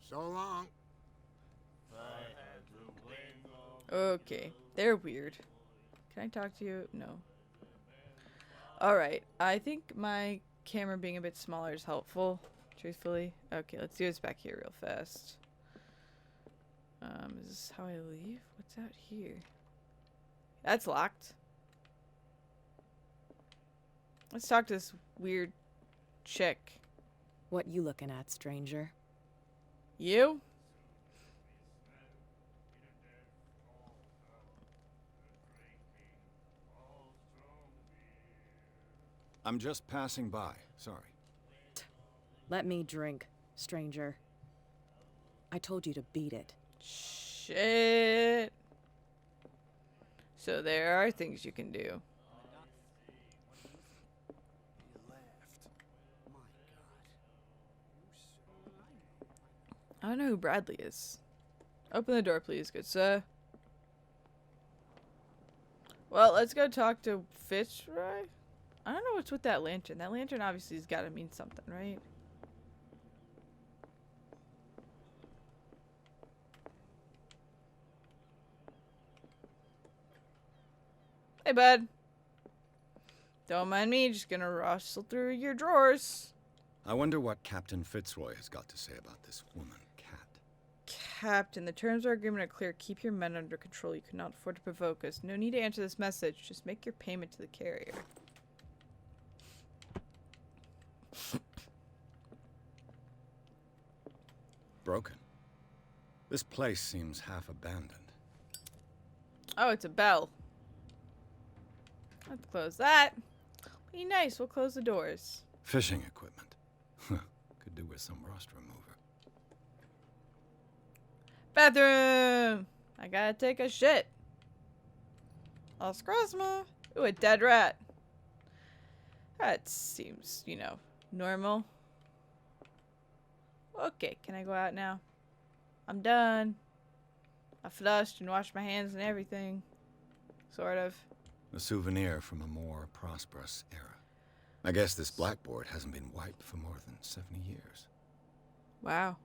So long. Okay. They're weird. Can I talk to you? No. Alright. I think my camera being a bit smaller is helpful. Truthfully. Okay, let's do this back here real fast. Is this how I leave? What's out here? That's locked. Let's talk to this weird chick. What you looking at, stranger? You? I'm just passing by. Sorry. Let me drink, stranger. I told you to beat it. Shit. So there are things you can do. I don't know who Bradley is. Open the door, please, good sir. Well, let's go talk to Fitzroy. I don't know what's with that lantern. That lantern obviously has got to mean something, right? Hey, bud. Don't mind me, just gonna rustle through your drawers. I wonder what Captain Fitzroy has got to say about this woman, Cat. Captain, the terms of our agreement are clear. Keep your men under control. You cannot afford to provoke us. No need to answer this message. Just make your payment to the carrier. Broken. This place seems half abandoned. Oh, it's a bell. Let's close that. Be nice. We'll close the doors. Fishing equipment. Could do with some rust remover. Bathroom! I gotta take a shit. Excuse me. Ooh, a dead rat. That seems, you know, normal. Okay, can I go out now? I'm done. I flushed and washed my hands and everything. Sort of. A souvenir from a more prosperous era. I guess this blackboard hasn't been wiped for more than 70 years. Wow.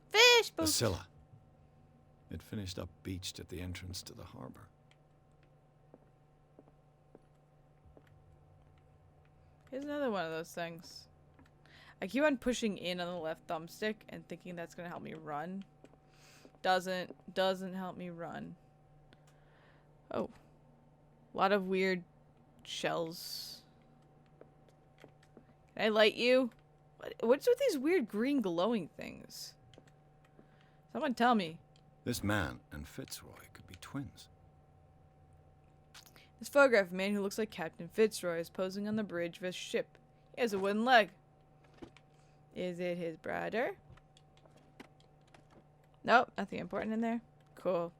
Fish boat. Basilla. It finished up beached at the entrance to the harbor. Here's another one of those things. I keep on pushing in on the left thumbstick and thinking that's gonna help me run. Doesn't help me run. Oh. A lot of weird shells. Can I light you? What's with these weird green glowing things? Someone tell me. This man and Fitzroy could be twins. This photograph of a man who looks like Captain Fitzroy is posing on the bridge of a ship. He has a wooden leg. Is it his brother? Nope, nothing important in there. Cool.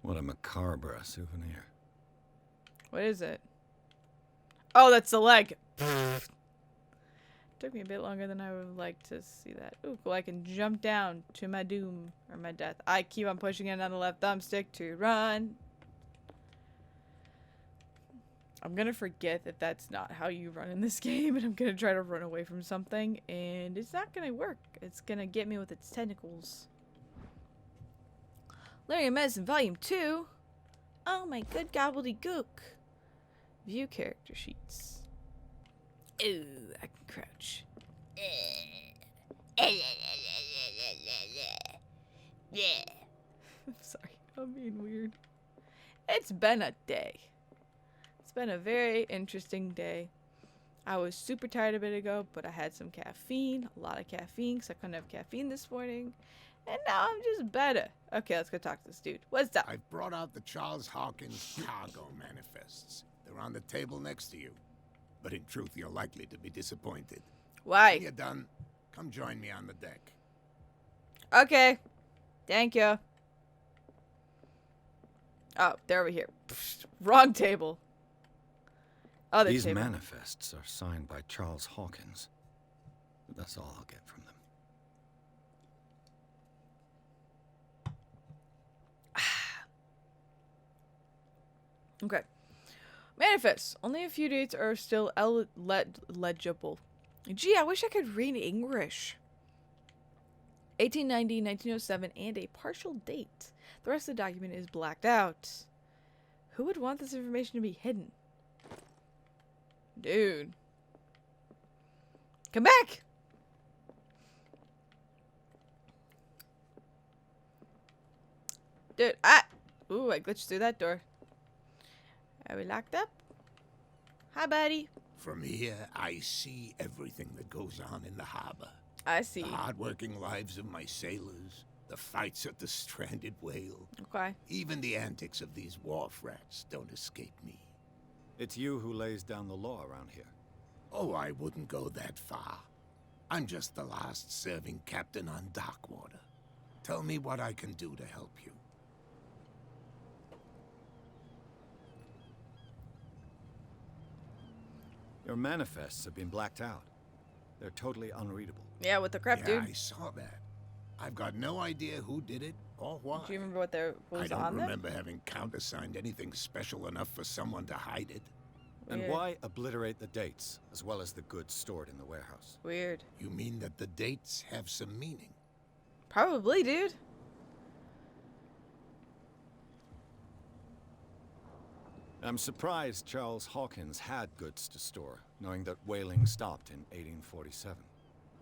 What a macabre souvenir. What is it? Oh, that's the leg. Took me a bit longer than I would like to see that. Ooh, cool. I can jump down to my doom or my death. I keep on pushing it on the left thumbstick to run. I'm gonna forget that that's not how you run in this game, and I'm gonna try to run away from something, and it's not gonna work. It's gonna get me with its tentacles. Learning Medicine Volume 2. Oh my good gobbledygook. View character sheets. Ooh, I can crouch. I'm sorry, I'm being weird. It's been a day. It's been a very interesting day. I was super tired a bit ago, but I had some caffeine, a lot of caffeine, because I couldn't have caffeine this morning. And now I'm just better. Okay, let's go talk to this dude. What's up? I've brought out the Charles Hawkins cargo manifests. They're on the table next to you. But in truth, you're likely to be disappointed. Why? When you're done, come join me on the deck. Okay. Thank you. Oh, they're over here. Pfft, wrong table. Other These table. manifests are signed by Charles Hawkins. But that's all I'll get from them. Okay. Manifests. Only a few dates are still legible. Gee, I wish I could read English. 1890, 1907, and a partial date. The rest of the document is blacked out. Who would want this information to be hidden? Dude. Come back! Dude, ooh, I glitched through that door. Are we locked up? Hi, buddy. From here, I see everything that goes on in the harbor. I see. The hard-working lives of my sailors, the fights at the stranded whale. Okay. Even the antics of these wharf rats don't escape me. It's you who lays down the law around here. Oh, I wouldn't go that far. I'm just the last serving captain on Darkwater. Tell me what I can do to help you. Your manifests have been blacked out. They're totally unreadable. Yeah, what the crap, Yeah, dude? I saw that. I've got no idea who did it or why. Do you remember what I was don't on them? remember having countersigned anything special enough for someone to hide it. And Weird. why obliterate the dates, as well as the goods stored in the warehouse? Weird. You mean that the dates have some meaning? Probably, dude. I'm surprised Charles Hawkins had goods to store, knowing that whaling stopped in 1847.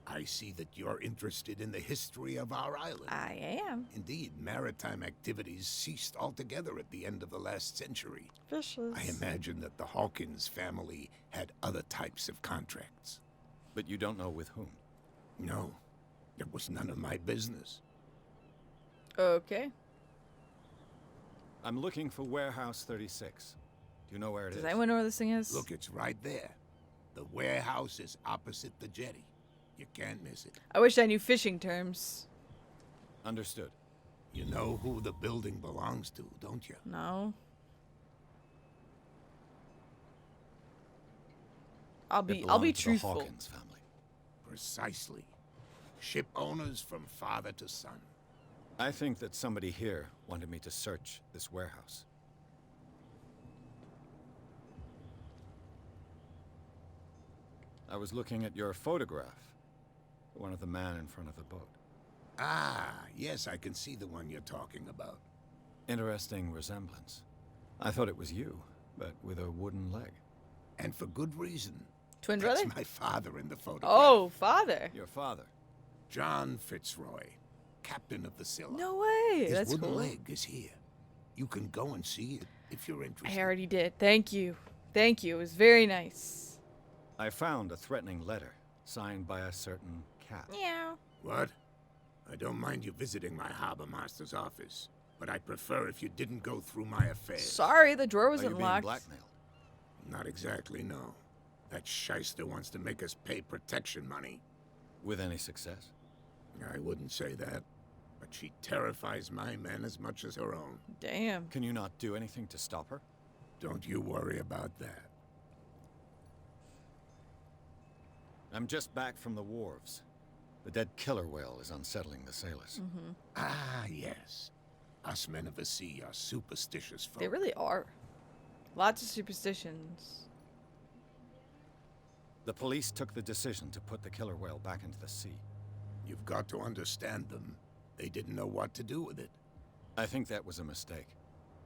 I see that you're interested in the history of our island. I am. Indeed, maritime activities ceased altogether at the end of the last century. Fishes. I imagine that the Hawkins family had other types of contracts. But you don't know with whom? No, it was none of my business. Okay. I'm looking for Warehouse 36. Do you know where it is? Does anyone know where this thing is? Look, it's right there. The warehouse is opposite the jetty. You can't miss it. I wish I knew fishing terms. Understood. You know who the building belongs to, don't you? No. I'll be It belonged to truthful. The Hawkins family. Precisely. Ship owners from father to son. I think that somebody here wanted me to search this warehouse. I was looking at your photograph. One of the man in front of the boat. Ah, yes, I can see the one you're talking about. Interesting resemblance. I thought it was you, but with a wooden leg. And for good reason. Twin That's brother? my father in the photograph. Oh, father. Your father. John Fitzroy, captain of the Scylla. No way. His That's wooden cool. leg is here. You can go and see it if you're interested. I already did. Thank you. Thank you. It was very nice. I found a threatening letter, signed by a certain cat. Meow. What? I don't mind you visiting my harbor master's office, but I'd prefer if you didn't go through my affairs. Sorry, the drawer Are you wasn't being locked. blackmailed? Not exactly, no. That shyster wants to make us pay protection money. With any success? I wouldn't say that, but she terrifies my men as much as her own. Damn. Can you not do anything to stop her? Don't you worry about that. I'm just back from the wharves. The dead killer whale is unsettling the sailors. Ah, yes. Us men of the sea are superstitious folk. They really are. Lots of superstitions. The police took the decision to put the killer whale back into the sea. You've got to understand them. They didn't know what to do with it. I think that was a mistake.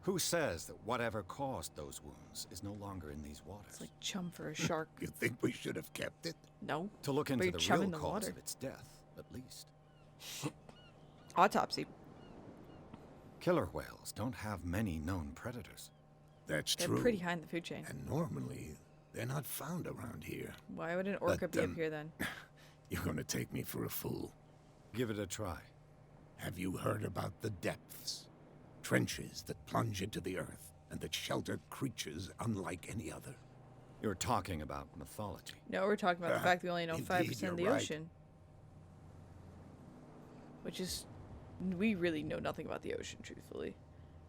Who says that whatever caused those wounds is no longer in these waters? It's like chum for a shark. You think we should have kept it? No. To look But into you're the chumming real the cause water. of its death, at least. Autopsy. Killer whales don't have many known predators. That's They're true. pretty high in the food chain. And normally, they're not found around here. Why would an orca But, be up here then? You're gonna take me for a fool. Give it a try. Have you heard about the depths? Trenches that plunge into the earth and that shelter creatures unlike any other. You're talking about mythology. No, we're talking about the fact we only know Indeed, 5% of the you're right. ocean. Which is... We really know nothing about the ocean, truthfully.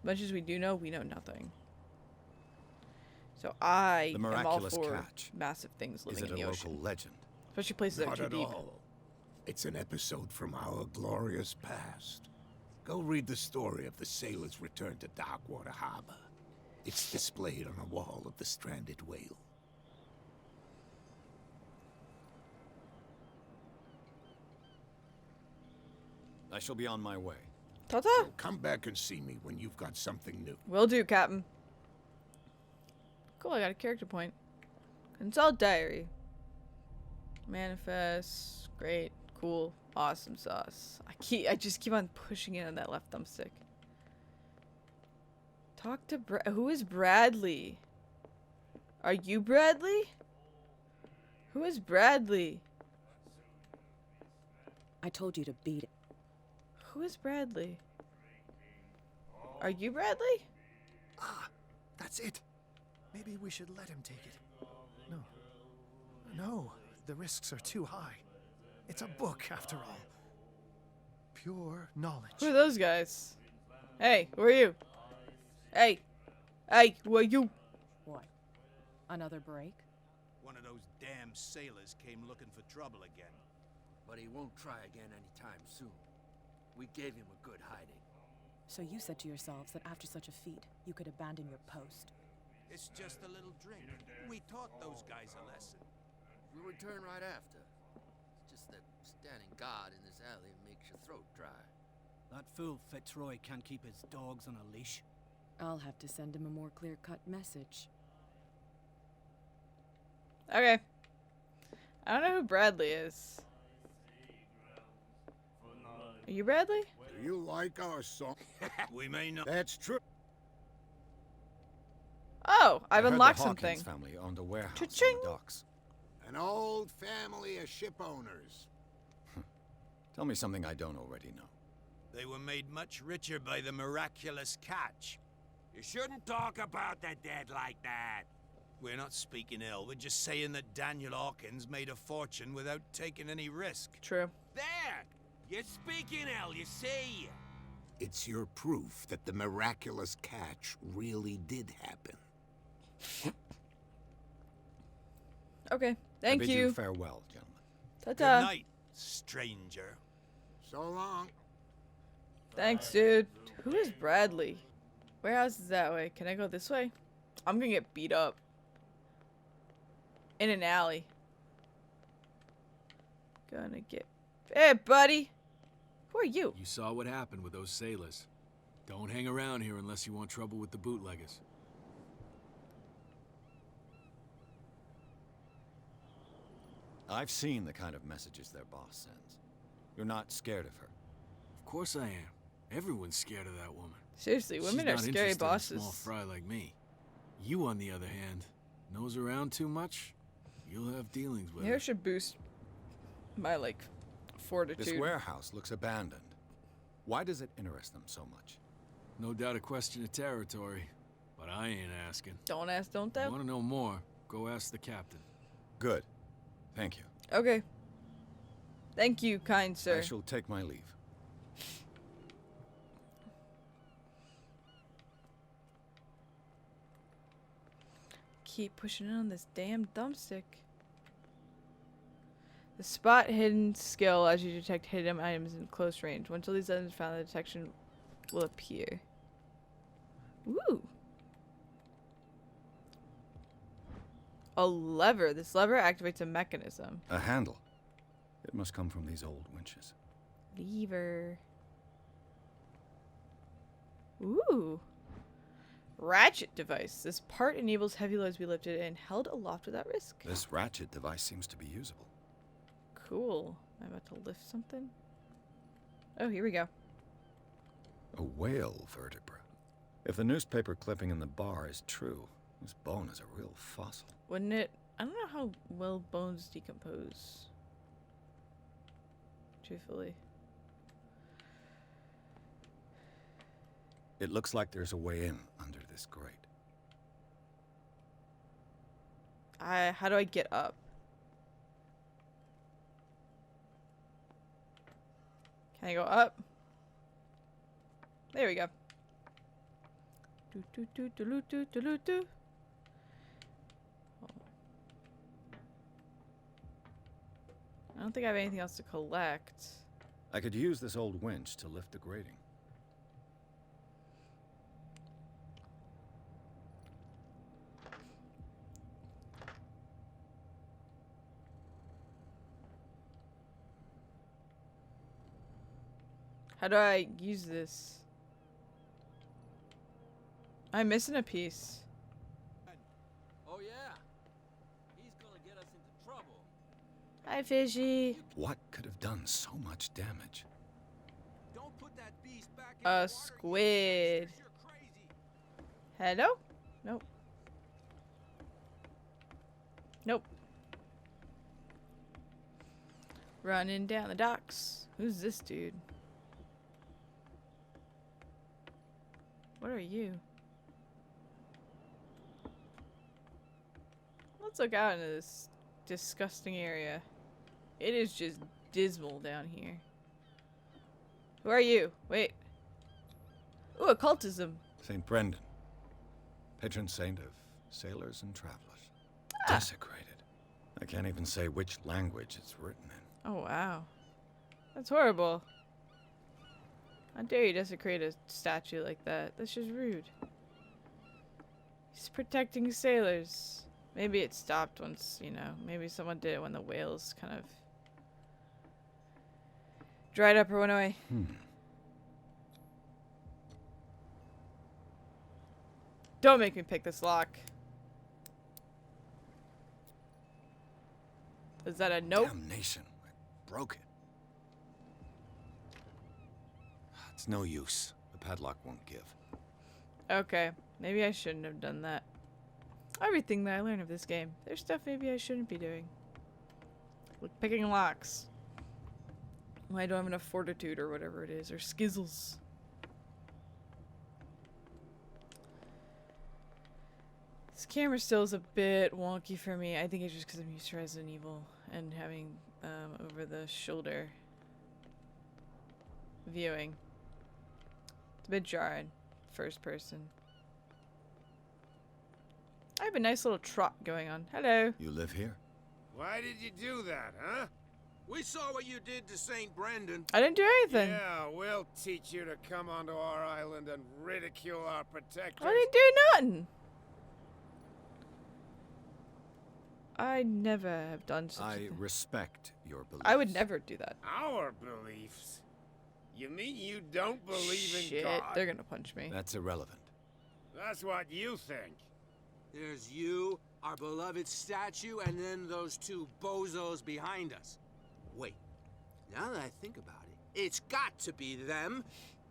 Much as we do know, we know nothing. So I The am all miraculous for catch. massive things Is living it in a the local ocean. legend? Especially places that are Not too at deep. all. It's an episode from our glorious past. Go read the story of the sailor's return to Darkwater Harbor. It's displayed on a wall of the stranded whale. I shall be on my way. Ta-ta! So come back and see me when you've got something new. Will do, Captain. Cool, I got a character point. Consult diary. Manifest. Great. Cool. Awesome sauce. I just keep on pushing it on that left thumbstick. Talk to who is Bradley? Are you Bradley? Who is Bradley? I told you to beat it. Who is Bradley? Are you Bradley? Ah, that's it. Maybe we should let him take it. No. No, the risks are too high. It's a book, after all. Pure knowledge. Who are those guys? Hey, who are you? Hey. Hey, who are you? What? Another break? One of those damn sailors came looking for trouble again. But he won't try again anytime soon. We gave him a good hiding. So you said to yourselves that after such a feat, you could abandon your post. It's just a little drink. We taught those guys a lesson. We'll return right after. It's just that standing guard in this alley makes your throat dry. That fool Fitzroy can't keep his dogs on a leash. I'll have to send him a more clear-cut message. Okay. I don't know who Bradley is. Are you Bradley? Do you like our song? We may not. That's true. Oh, I've I heard unlocked the Hawkins something. family owned a warehouse Cha-ching. on the docks. An old family of ship owners. Tell me something I don't already know. They were made much richer by the miraculous catch. You shouldn't talk about the dead like that. We're not speaking ill. We're just saying that Daniel Hawkins made a fortune without taking any risk. True. There! You're speaking ill, you see. It's your proof that the miraculous catch really did happen. Okay. I Thank bid you. farewell, gentlemen. Good Ta-ta. night, stranger. So long. Thanks, dude. Who is Bradley? Warehouse is that way. Can I go this way? I'm gonna get beat up. In an alley. Gonna get... Hey, buddy! Who are you? You saw what happened with those sailors. Don't hang around here unless you want trouble with the bootleggers. I've seen the kind of messages their boss sends. You're not scared of her. Of course I am. Everyone's scared of that woman. Seriously, women She's are not scary interested in a bosses. small fry like me. You, on the other hand, nose around too much, you'll have dealings with Maybe I her. should boost my, like, fortitude. This warehouse looks abandoned. Why does it interest them so much? No doubt a question of territory, but I ain't asking. Don't ask, don't You tell. want to know more? Go ask the captain. Good. Thank you. Okay. Thank you, kind sir. I shall take my leave. Keep pushing it on this damn thumbstick. The spot hidden skill allows you to detect hidden items in close range. Once all these items are found, the detection will appear. Ooh. A lever. This lever activates a mechanism. A handle. It must come from these old winches. Lever. Ooh. Ratchet device. This part enables heavy loads to be lifted and held aloft without risk. This ratchet device seems to be usable. Cool. I'm about to lift something. Oh, here we go. A whale vertebra. If the newspaper clipping in the bar is true, this bone is a real fossil. Wouldn't it? I don't know how well bones decompose. Truthfully. It looks like there's a way in under this grate. How do I get up? Can I go up? There we go. Do do do do do do do do. I don't think I have anything else to collect. I could use this old winch to lift the grating. How do I use this? I'm missing a piece. Oh yeah. He's gonna get us into trouble. Hi, fishy. What could have done so much damage? Don't put that beast back in A squid. Hello? Nope. Nope. Running down the docks. Who's this dude? What are you? Let's look out into this disgusting area. It is just dismal down here. Who are you? Wait. Ooh, occultism. St. Brendan, patron saint of sailors and travelers. Ah. Desecrated. I can't even say which language it's written in. Oh, wow. That's horrible. How dare you desecrate a statue like that? That's just rude. He's protecting sailors. Maybe it stopped once, you know. Maybe someone did it when the whales kind of dried up or went away. Don't make me pick this lock. Is that a nope? Damnation. I broke it. It's no use. The padlock won't give. Okay. Maybe I shouldn't have done that. Everything that I learned of this game. There's stuff maybe I shouldn't be doing. Like picking locks. When I don't have enough fortitude or whatever it is. Or skizzles. This camera still is a bit wonky for me. I think it's just because I'm used to Resident Evil. And having over the shoulder viewing. It's a bit jarring. First person. I have a nice little trot going on. Hello. You live here? Why did you do that, huh? We saw what you did to St. Brendan. I didn't do anything. Yeah, we'll teach you to come onto our island and ridicule our protectors. I didn't do nothing. I never have done such a I thing. respect your beliefs. I would never do that. Our beliefs? You mean you don't believe in Shit, God? they're gonna punch me. That's irrelevant. That's what you think. There's you, our beloved statue, and then those two bozos behind us. Wait, now that I think about it, it's got to be them.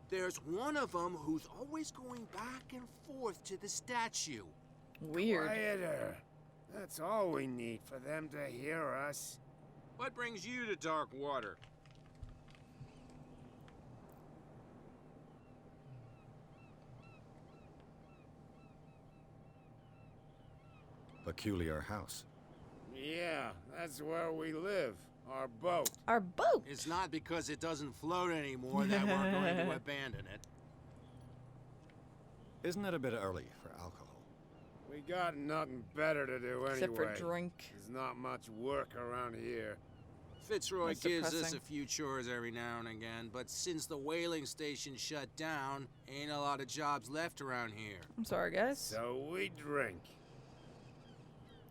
There's one of them who's always going back and forth to the statue. Weird. Quieter. That's all we need for them to hear us. What brings you to dark water? Peculiar house. Yeah, that's where we live. Our boat. Our boat? It's not because it doesn't float anymore that we're going to abandon it. Isn't it a bit early for alcohol? We got nothing better to do anyway. Except for drink. There's not much work around here. Fitzroy That's gives us depressing. a few chores every now and again, but since the whaling station shut down, ain't a lot of jobs left around here. I'm sorry, guys. So we drink.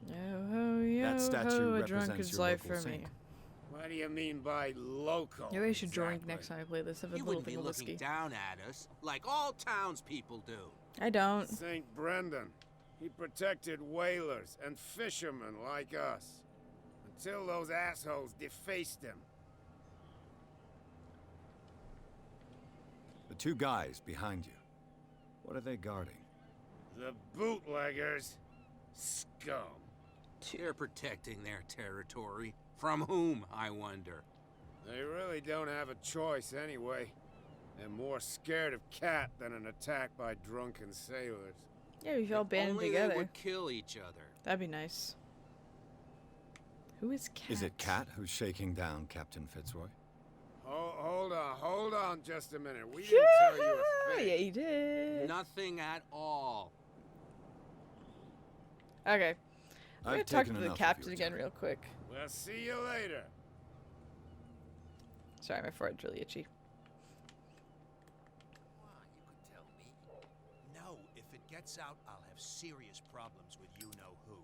Yo ho, yo That statue ho, a represents drunkard's your life local for me. saint. What do you mean by local? Maybe I should exactly? drink next time I play this. Have a You little wouldn't be thing of looking whiskey. down at us, like all townspeople do. I don't. St. Brendan. He protected whalers and fishermen like us. Until those assholes defaced him. The two guys behind you. What are they guarding? The bootleggers. Scum. They're protecting their territory. From whom, I wonder? They really don't have a choice anyway. They're more scared of Cat than an attack by drunken sailors. Yeah, we've all banded Only together. they would kill each other. That'd be nice. Who is Cat? Is it Cat who's shaking down Captain Fitzroy? Hold on just a minute. We didn't tell you a thing. Yeah, you did. Nothing at all. Okay. I'm gonna I've talk to taken the enough of captain your again time. real quick. We'll see you later. Sorry, my forehead's really itchy. No, if it gets out, I'll have serious problems with you-know-who.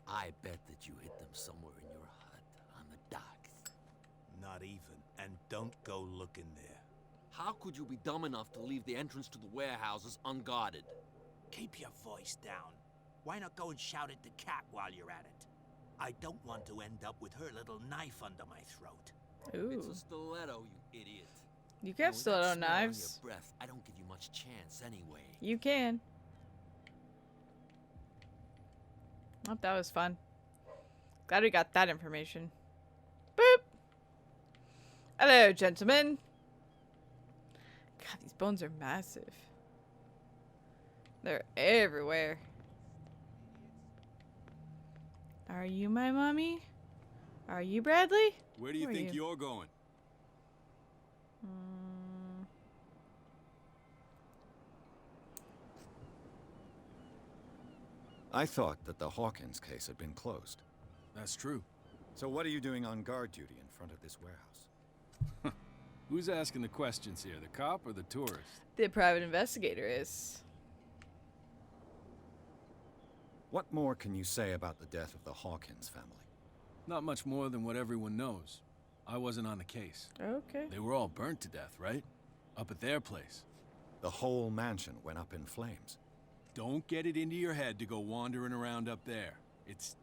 I bet that you hit them somewhere in your hut on the docks. Not even. And don't go looking there. How could you be dumb enough to leave the entrance to the warehouses unguarded? Keep your voice down. Why not go and shout at the cat while you're at it? I don't want to end up with her little knife under my throat. Ooh. It's a stiletto, you idiot. You can have with that stiletto smell on knives. your breath, I don't give you much chance anyway. You can. Oh, that was fun. Glad we got that information. Boop! Hello, gentlemen. God, these bones are massive. They're everywhere. Are you my mommy? Are you Bradley? Where do you Who are think you? you're going? I thought that the Hawkins case had been closed. That's true. So what are you doing on guard duty in front of this warehouse? Who's asking the questions here, the cop or the tourist? The private investigator is. What more can you say about the death of the Hawkins family? Not much more than what everyone knows. I wasn't on the case. Okay. They were all burnt to death, right? Up at their place. The whole mansion went up in flames. Don't get it into your head to go wandering around up there. It's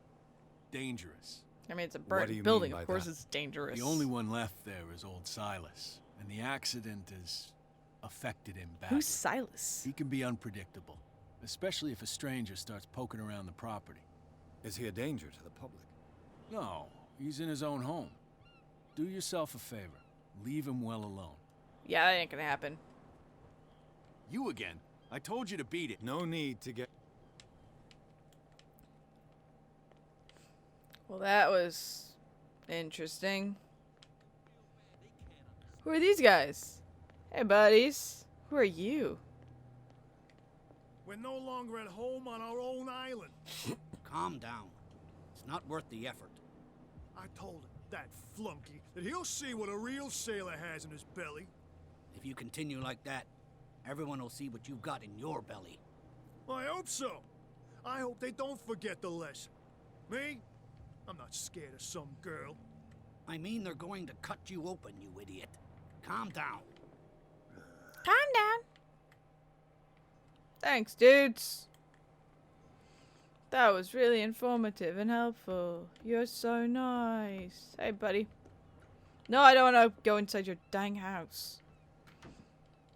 dangerous. I mean, it's a What burnt do you building. mean by Of course, that? it's dangerous. The only one left there is old Silas, and the accident has affected him badly. Who's Silas? He can be unpredictable, especially if a stranger starts poking around the property. Is he a danger to the public? No, he's in his own home. Do yourself a favor. Leave him well alone. Yeah, that ain't gonna happen. You again? I told you to beat it. No need to get... Well, that was interesting. Who are these guys? Hey, buddies. Who are you? We're no longer at home on our own island. Calm down. It's not worth the effort. I told him, that flunky, that he'll see what a real sailor has in his belly. If you continue like that, everyone will see what you've got in your belly. I hope so. I hope they don't forget the lesson. Me? I'm not scared of some girl. I mean, they're going to cut you open, you idiot. Calm down. Calm down. Thanks, dudes. That was really informative and helpful. You're so nice. Hey, buddy. No, I don't want to go inside your dang house.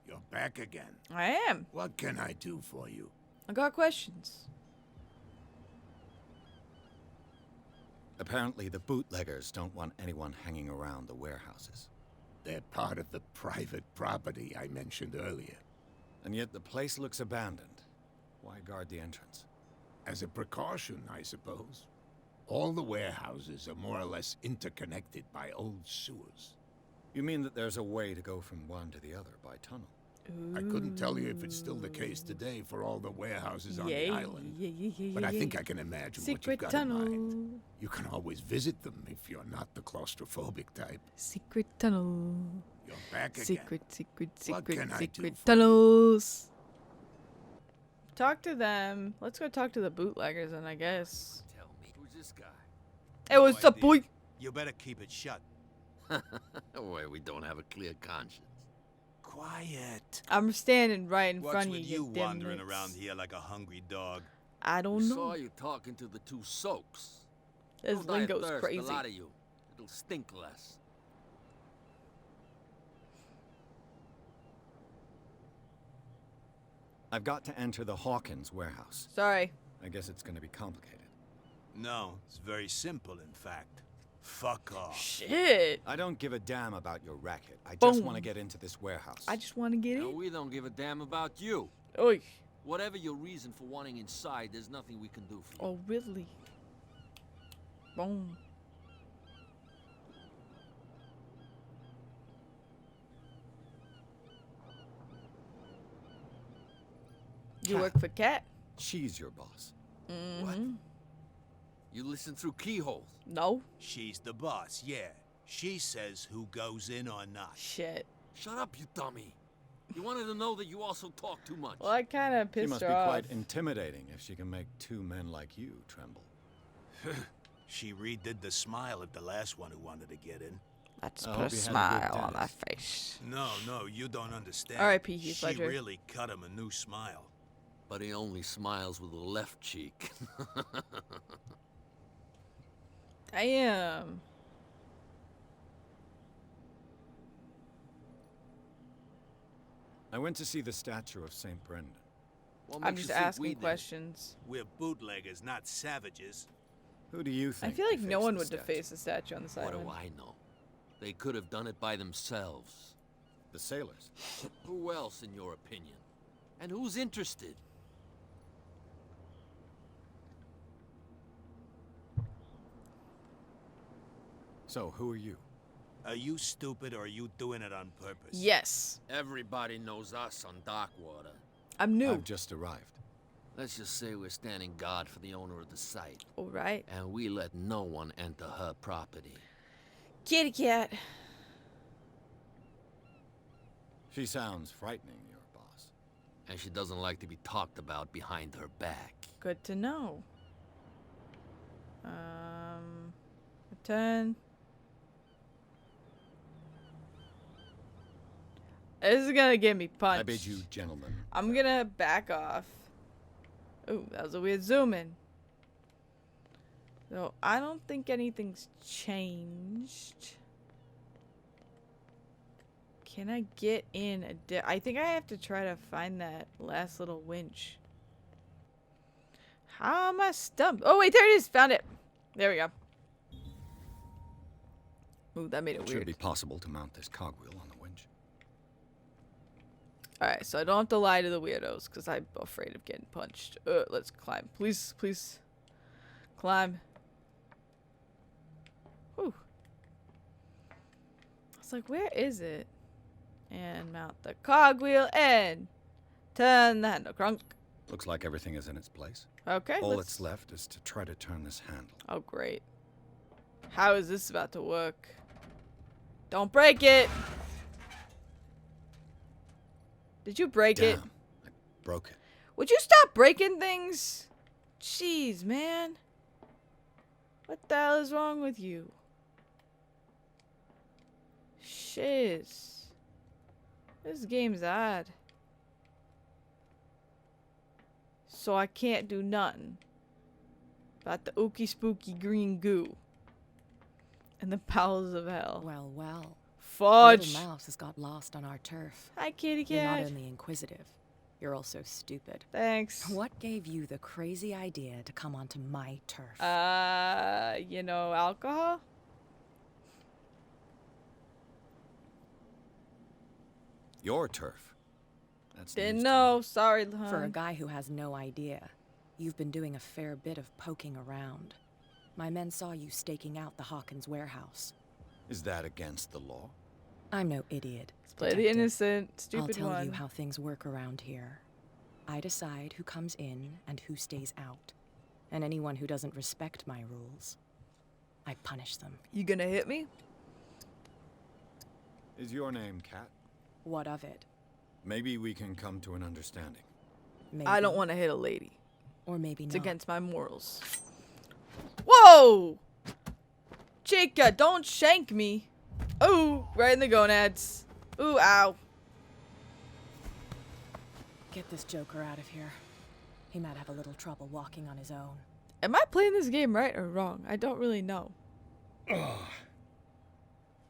You're back again. I am. What can I do for you? I got questions. Apparently the bootleggers don't want anyone hanging around the warehouses. They're part of the private property I mentioned earlier. And yet the place looks abandoned. Why guard the entrance? As a precaution, I suppose. All the warehouses are more or less interconnected by old sewers. You mean that there's a way to go from one to the other by tunnel? I couldn't tell you if it's still the case today for all the warehouses on the island. But I think I can imagine what you've got in mind. You can always visit them if you're not the claustrophobic type. Secret tunnel. You're back again. Secret What can I do secret for tunnels. Talk to them. Let's go talk to the bootleggers then, I guess. Tell me, who's this guy? Hey, what's up, boy? You better keep it shut. Why, we don't have a clear conscience. quiet. I'm standing right in What's front of with you, you wandering dimwits. around here like a hungry dog? I don't We know. saw you talking to the two soaks. This You'll die of lingo's thirst, crazy. a lot of you. It'll stink less. I've got to enter the Hawkins warehouse. Sorry. I guess it's going to be complicated. No, it's very simple, in fact. Fuck off. Shit. I don't give a damn about your racket. I Boom. just want to get into this warehouse. I just want to get Now, in. we don't give a damn about you. Oi. Whatever your reason for wanting inside, there's nothing we can do for you. Oh, really? Boom. You work for Cat? She's your boss. What? You listen through keyholes. No. She's the boss, yeah. She says who goes in or not. Shit. Shut up, you dummy. You wanted to know that you also talk too much. Well, I kind of She pissed must her be off. quite intimidating if she can make two men like you tremble. She redid the smile at the last one who wanted to get in. Let's I put hope a he had a good smile on my dentist. face. No, you don't understand. R.I.P. Heath She Ledger. really cut him a new smile. But he only smiles with the left cheek. Damn. I went to see the statue of St. Brendan. What I'm makes just you think we asking did? questions. We're bootleggers, not savages. Who do you I think feel like no defaced one the would statue? deface the statue on this What island. do I know? They could have done it by themselves. The sailors. Who else, in your opinion? And who's interested? So, who are you? Are you stupid or are you doing it on purpose? Yes. Everybody knows us on Darkwater. I'm new. I've just arrived. Let's just say we're standing guard for the owner of the site. All right. And we let no one enter her property. Kitty cat. She sounds frightening, your boss. And she doesn't like to be talked about behind her back. Good to know. Return. This is gonna get me punched. I bid you, gentlemen. I'm gonna back off. Ooh, that was a weird zoom in. So I don't think anything's changed. Can I get in I think I have to try to find that last little winch. How am I stumped? Oh wait, there it is. Found it. There we go. Ooh, that made it It weird. should be possible to mount this cogwheel on the winch. Alright, so I don't have to lie to the weirdos because I'm afraid of getting punched. Let's climb. Please, please. Climb. Whew. I was like, where is it? And mount the cogwheel and turn the handle. Crunk. Looks like everything is in its place. Okay. All that's left is to try to turn this handle. Oh, great. How is this about to work? Don't break it! Did you break it? Damn, I broke it. Would you stop breaking things? Jeez, man. What the hell is wrong with you? Shiz. This game's odd. So I can't do nothing about the ooky spooky green goo and the bowels of hell. Well, well. Fudge! Little mouse has got lost on our turf. Hi, kitty You're not cat. only inquisitive, you're also stupid. Thanks. What gave you the crazy idea to come onto my turf? You know, alcohol? Your turf. That's Didn't news to know. me. Sorry, For a hon. guy who has no idea, you've been doing a fair bit of poking around. My men saw you staking out the Hawkins warehouse. Is that against the law? I'm no idiot. Play the detective. innocent, stupid I'll tell one. you how things work around here. I decide who comes in and who stays out. And anyone who doesn't respect my rules, I punish them. You gonna hit me? Is your name Cat? What of it? Maybe we can come to an understanding. Maybe. I don't want to hit a lady. Or maybe It's not. against my morals. Whoa! Chica, don't shank me. Ooh, right in the gonads. Ooh, ow. Get this joker out of here. He might have a little trouble walking on his own. Am I playing this game right or wrong? I don't really know. Oh,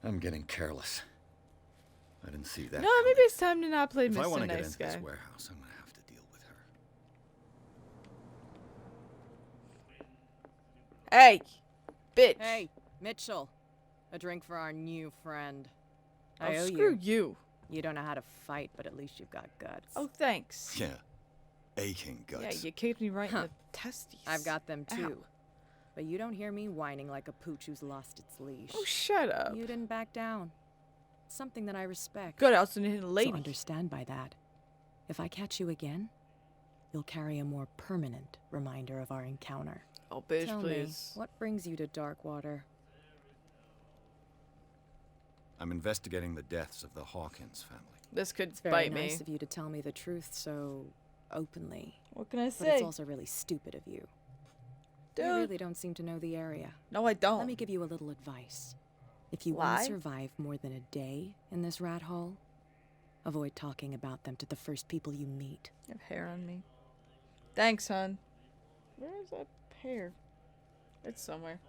I'm getting careless. I didn't see that. No, maybe it's time to not play If I Mr. want to get Nice into Guy. this warehouse, I'm gonna have to deal with her. Hey, bitch. Hey, Mitchell. A drink for our new friend. Oh, I owe screw you. You don't know how to fight, but at least you've got guts. Oh, thanks. Yeah, aching guts. Yeah, you kicked me right in the testes. I've got them too. Ow. But you don't hear me whining like a pooch who's lost its leash. Oh, shut up. You didn't back down. Something that I respect. Good, I also need a lady. So understand by that. If I catch you again, you'll carry a more permanent reminder of our encounter. Oh, bitch, Tell please. me, what brings you to Darkwater? I'm investigating the deaths of the Hawkins family. This could It's very bite nice me. of you to tell me the truth so openly. What can I But say? it's also really stupid of you. Dude. You really don't seem to know the area. No, I don't. Let me give you a little advice. If you want Lie? to survive more than a day in this rat hole, avoid talking about them to the first people you meet. I have hair on me. Thanks, hon. Where is that hair? It's somewhere.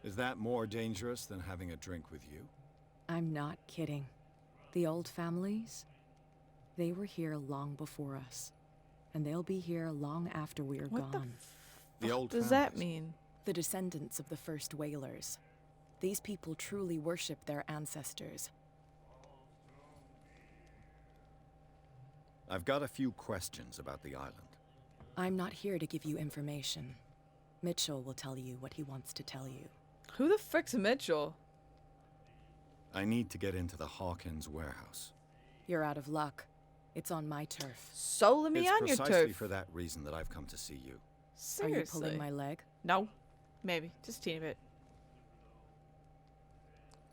Is that more dangerous than having a drink with you? I'm not kidding. The old families, they were here long before us. And they'll be here long after we're What gone. The old does that mean? The descendants of the first whalers. These people truly worship their ancestors. I've got a few questions about the island. I'm not here to give you information. Mitchell will tell you what he wants to tell you. Who the frick's Mitchell? I need to get into the Hawkins warehouse. You're out of luck. It's on my turf. So let me It's on your precisely turf. for that reason that I've come to see you. Seriously. Are you pulling my leg? No. Maybe. Just a teeny bit.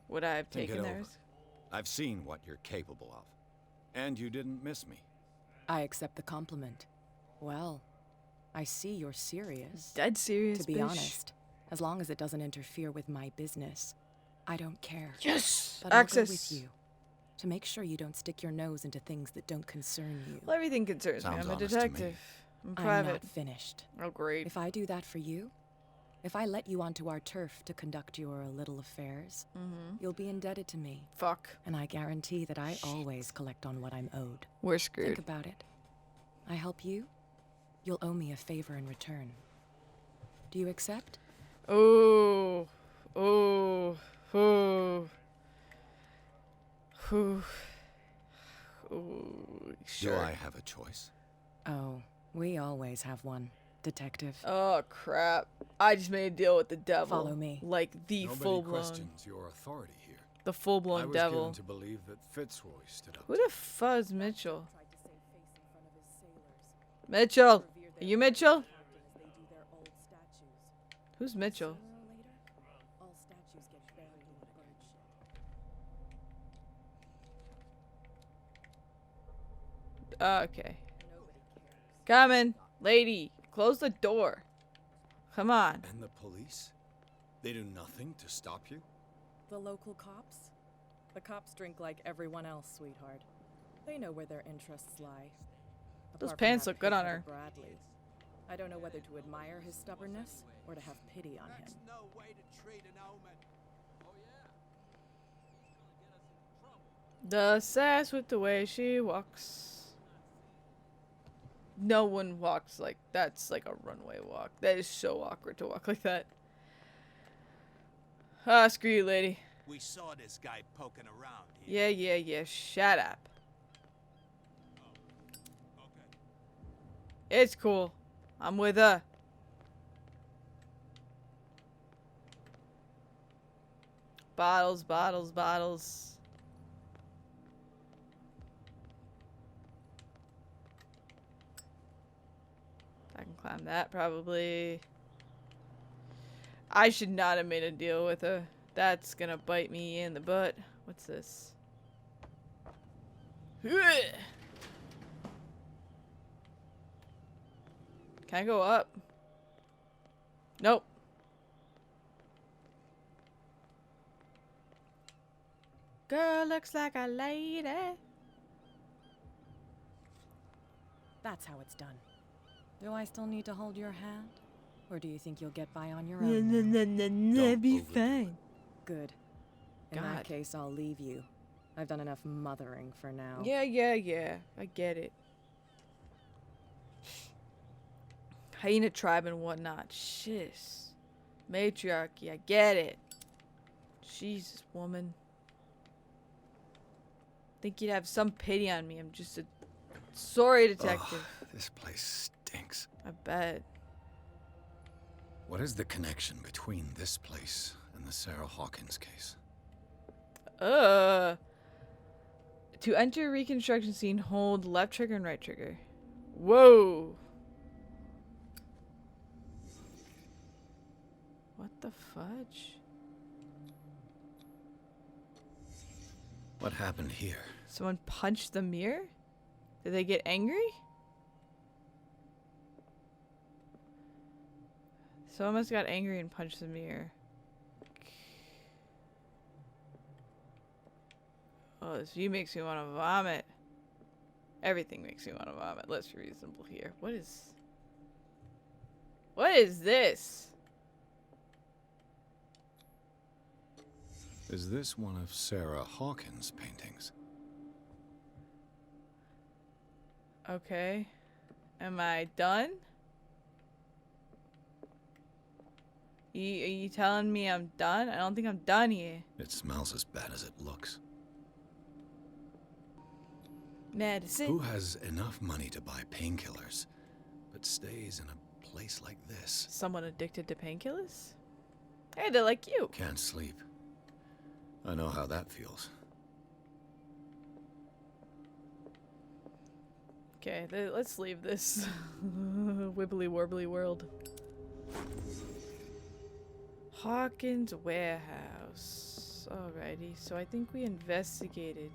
Would I have Think taken it over. theirs? I've seen what you're capable of. And you didn't miss me. I accept the compliment. Well, I see you're serious. Dead serious, To be bitch. honest, as long as it doesn't interfere with my business, I don't care. Yes! But I'll Access. go with you to make sure you don't stick your nose into things that don't concern you. Well, everything concerns me. Sounds I'm a honest to me. detective. I'm I'm private. not finished. Oh, great. If I do that for you, if I let you onto our turf to conduct your little affairs, you'll be indebted to me. Fuck. And I guarantee that I always collect on what I'm owed. We're screwed. Think about it. I help you, you'll owe me a favor in return. Do you accept? Oh. Oh. Oh. Oh. Sure. Do I have a choice? Oh, we always have one, detective. Oh, crap. I just made a deal with the devil. Follow me. Like the Nobody full-blown... questions your authority here. The I full-blown was devil. given to believe that Fitzroy stood up. Who the fuzz Mitchell? Mitchell! Are you Mitchell? Who's Mitchell? Okay. Coming. Lady, close the door. Come on. And the police? They do nothing to stop you? The local cops? The cops drink like everyone else, sweetheart. They know where their interests lie. Those Apart from pants that look good on pig her. Bradley. I don't know whether to admire his stubbornness or to have pity on him. No way to treat an omen. Oh yeah. The sass with the way she walks. No one walks like that's like a runway walk. That is so awkward to walk like that. Ah, screw you, lady. We saw this guy poking around here. Yeah. Shut up. It's cool. I'm with her. Bottles. I can climb that probably. I should not have made a deal with her. That's gonna bite me in the butt. What's this? Can I go up? Nope. Girl looks like a lady. That's how it's done. Do I still need to hold your hand? Or do you think you'll get by on your own? That'd be fine. Good. In that case, I'll leave you. I've done enough mothering for now. Yeah. I get it. Hyena tribe and whatnot. Shiz. Matriarchy. I get it. Jesus, woman. Think you'd have some pity on me. I'm just a sorry detective. Oh, this place stinks. I bet. What is the connection between this place and the Sarah Hawkins case? To enter reconstruction scene, hold left trigger and right trigger. Whoa. What the fudge? What happened here? Someone punched the mirror? Did they get angry? Someone must have got angry and punched the mirror. Oh, this view makes me want to vomit. Everything makes me want to vomit. Let's be reasonable here. What is this? Is this one of Sarah Hawkins' paintings? Okay. Am I done? Are you telling me I'm done? I don't think I'm done here. It smells as bad as it looks. Medicine. Who has enough money to buy painkillers, but stays in a place like this? Someone addicted to painkillers? Hey, they're like you. Can't sleep. I know how that feels. Okay, let's leave this wibbly warbly world. Hawkins warehouse. Alrighty, so I think we investigated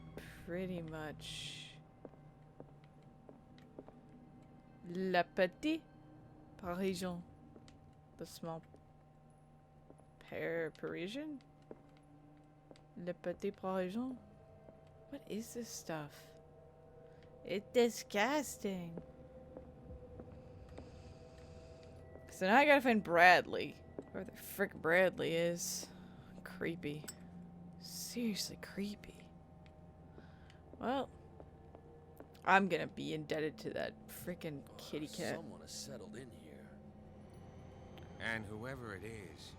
pretty much. Le petit Parisien. The small Parisian? Le petit Parisien? What is this stuff? It's disgusting. So now I gotta find Bradley. Where the frick Bradley is. Creepy. Seriously creepy. Well, I'm gonna be indebted to that frickin' kitty cat. Someone has settled in here. And whoever it is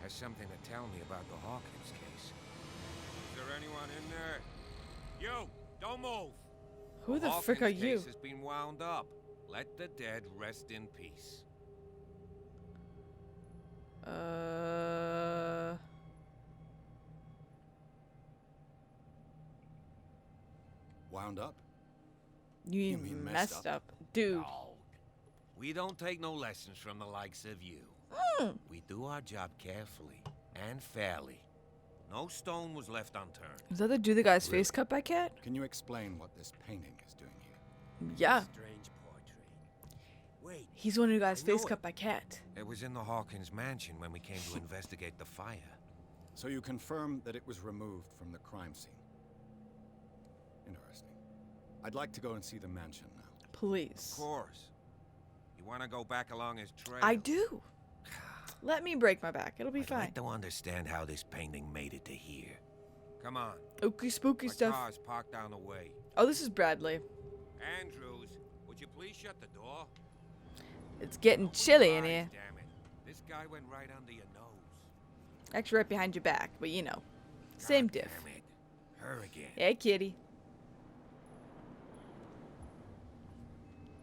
has something to tell me about the Hawkins case. Is there anyone in there? You! Don't move! Who the frick are you? The Hawkins case has been wound up. Let the dead rest in peace. Wound up? You mean messed up. Dude. No. We don't take no lessons from the likes of you. We do our job carefully and fairly. No stone was left unturned. Is that the dude that got his face cut by Cat? Can you explain what this painting is doing here? Yeah. Strange portrait. Wait. He's the one who got his face cut by Cat. It was in the Hawkins mansion when we came to investigate the fire. So you confirm that it was removed from the crime scene. Interesting. I'd like to go and see the mansion now. Please. Of course. You want to go back along his trail? I do. Let me break my back. It'll be fine. I'd like to understand how this painting made it to here. Come on. Ooky spooky My stuff. car's parked down the way. Oh, this is Bradley. Andrews, would you please shut the door? It's getting chilly in here. Damn it. This guy went right under your nose. Actually, right behind your back, but you know. Same diff. Damn it. Her again. Hey, kitty.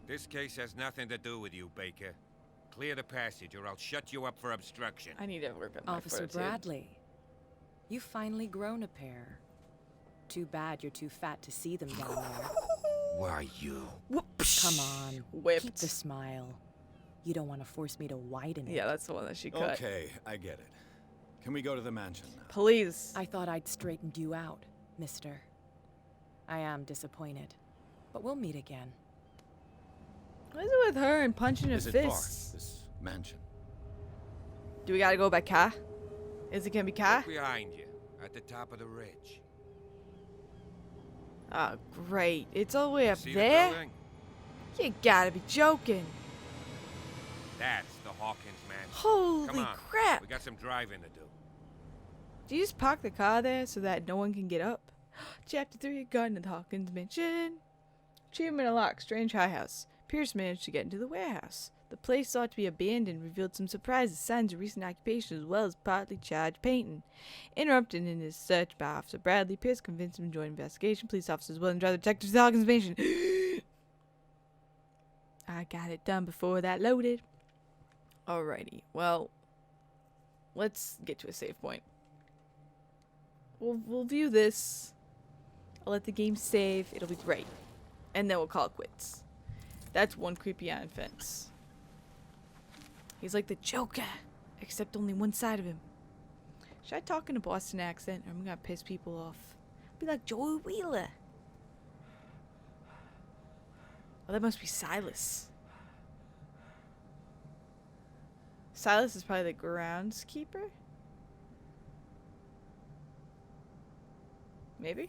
This case has nothing to do with you, Baker. Clear the passage or I'll shut you up for obstruction. I need to work on my Officer fortitude. Bradley, you've finally grown a pair. Too bad you're too fat to see them down there. Why you? Come on, Whipped. keep the smile. You don't want to force me to widen it. Yeah, that's the one that she cut. Okay, I get it. Can we go to the mansion now? Please. I thought I'd straightened you out, mister. I am disappointed, but we'll meet again. What is it with her and punching his Is it far, fists? this mansion? Do we gotta go by car? Is it gonna be car? Look behind you, at the top of the ridge. Oh, great. It's all the way up See there? the building? You gotta be joking. That's the Hawkins mansion. Holy Come on. crap. We got some driving to do. Do you just park the car there so that no one can get up? Chapter 3, Garden of the Hawkins Mansion. Achievement unlocked, Strange High House. Pierce managed to get into the warehouse. The place thought to be abandoned revealed some surprises, signs of recent occupation, as well as partly charged painting. Interrupted in his search by Officer Bradley, Pierce convinced him to join investigation. Police officers willing to drive the detectives to the Hawkins Mansion. I got it done before that loaded. Alrighty, well, let's get to a save point. We'll view this. I'll let the game save. It'll be great. And then we'll call it quits. That's one creepy iron fence. He's like the Joker, except only one side of him. Should I talk in a Boston accent, or am I gonna piss people off? Be like Joey Wheeler. Oh, that must be Silas. Silas is probably the groundskeeper? Maybe?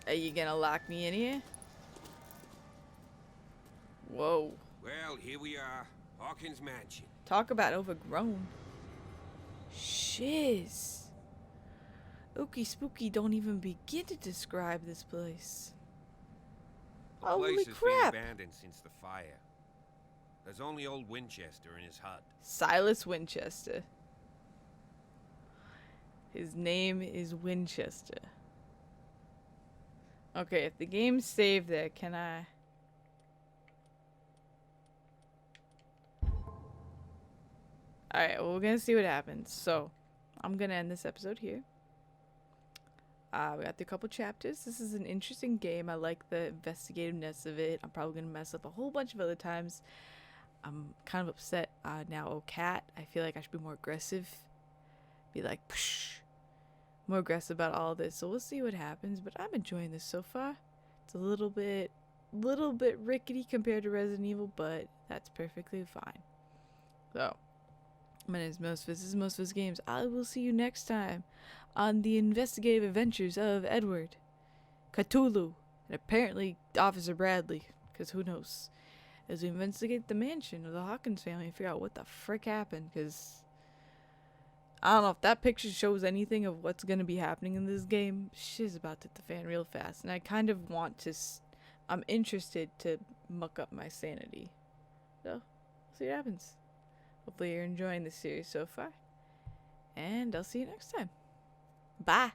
Are you gonna lock me in here? Whoa. Well, here we are. Hawkins Mansion. Talk about overgrown. Shiz. Ooky spooky don't even begin to describe this place. The Holy place has crap. been abandoned since the fire. There's only old Winchester in his hut. Silas Winchester. His name is Winchester. Okay, if the game's saved there, can I... Alright, well, we're gonna see what happens. So, I'm gonna end this episode here. We got through a couple chapters. This is an interesting game. I like the investigativeness of it. I'm probably gonna mess up a whole bunch of other times. I'm kind of upset now. Oh, cat. I feel like I should be more aggressive. Be like, psh. More aggressive about all this. So we'll see what happens. But I'm enjoying this so far. It's a little bit rickety compared to Resident Evil, but that's perfectly fine. So, my name is Mosifus. This is Mosifus Games. I will see you next time on the investigative adventures of Edward, Cthulhu, and apparently Officer Bradley, because who knows, as we investigate the mansion of the Hawkins family and figure out what the frick happened, because I don't know if that picture shows anything of what's going to be happening in this game. Shit's about to hit the fan real fast, and I kind of want to, I'm interested to muck up my sanity. So, we'll see what happens. Hopefully you're enjoying this series so far, and I'll see you next time. Bye.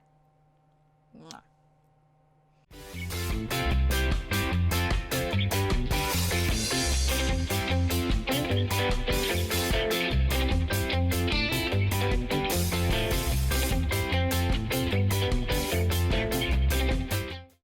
Mwah.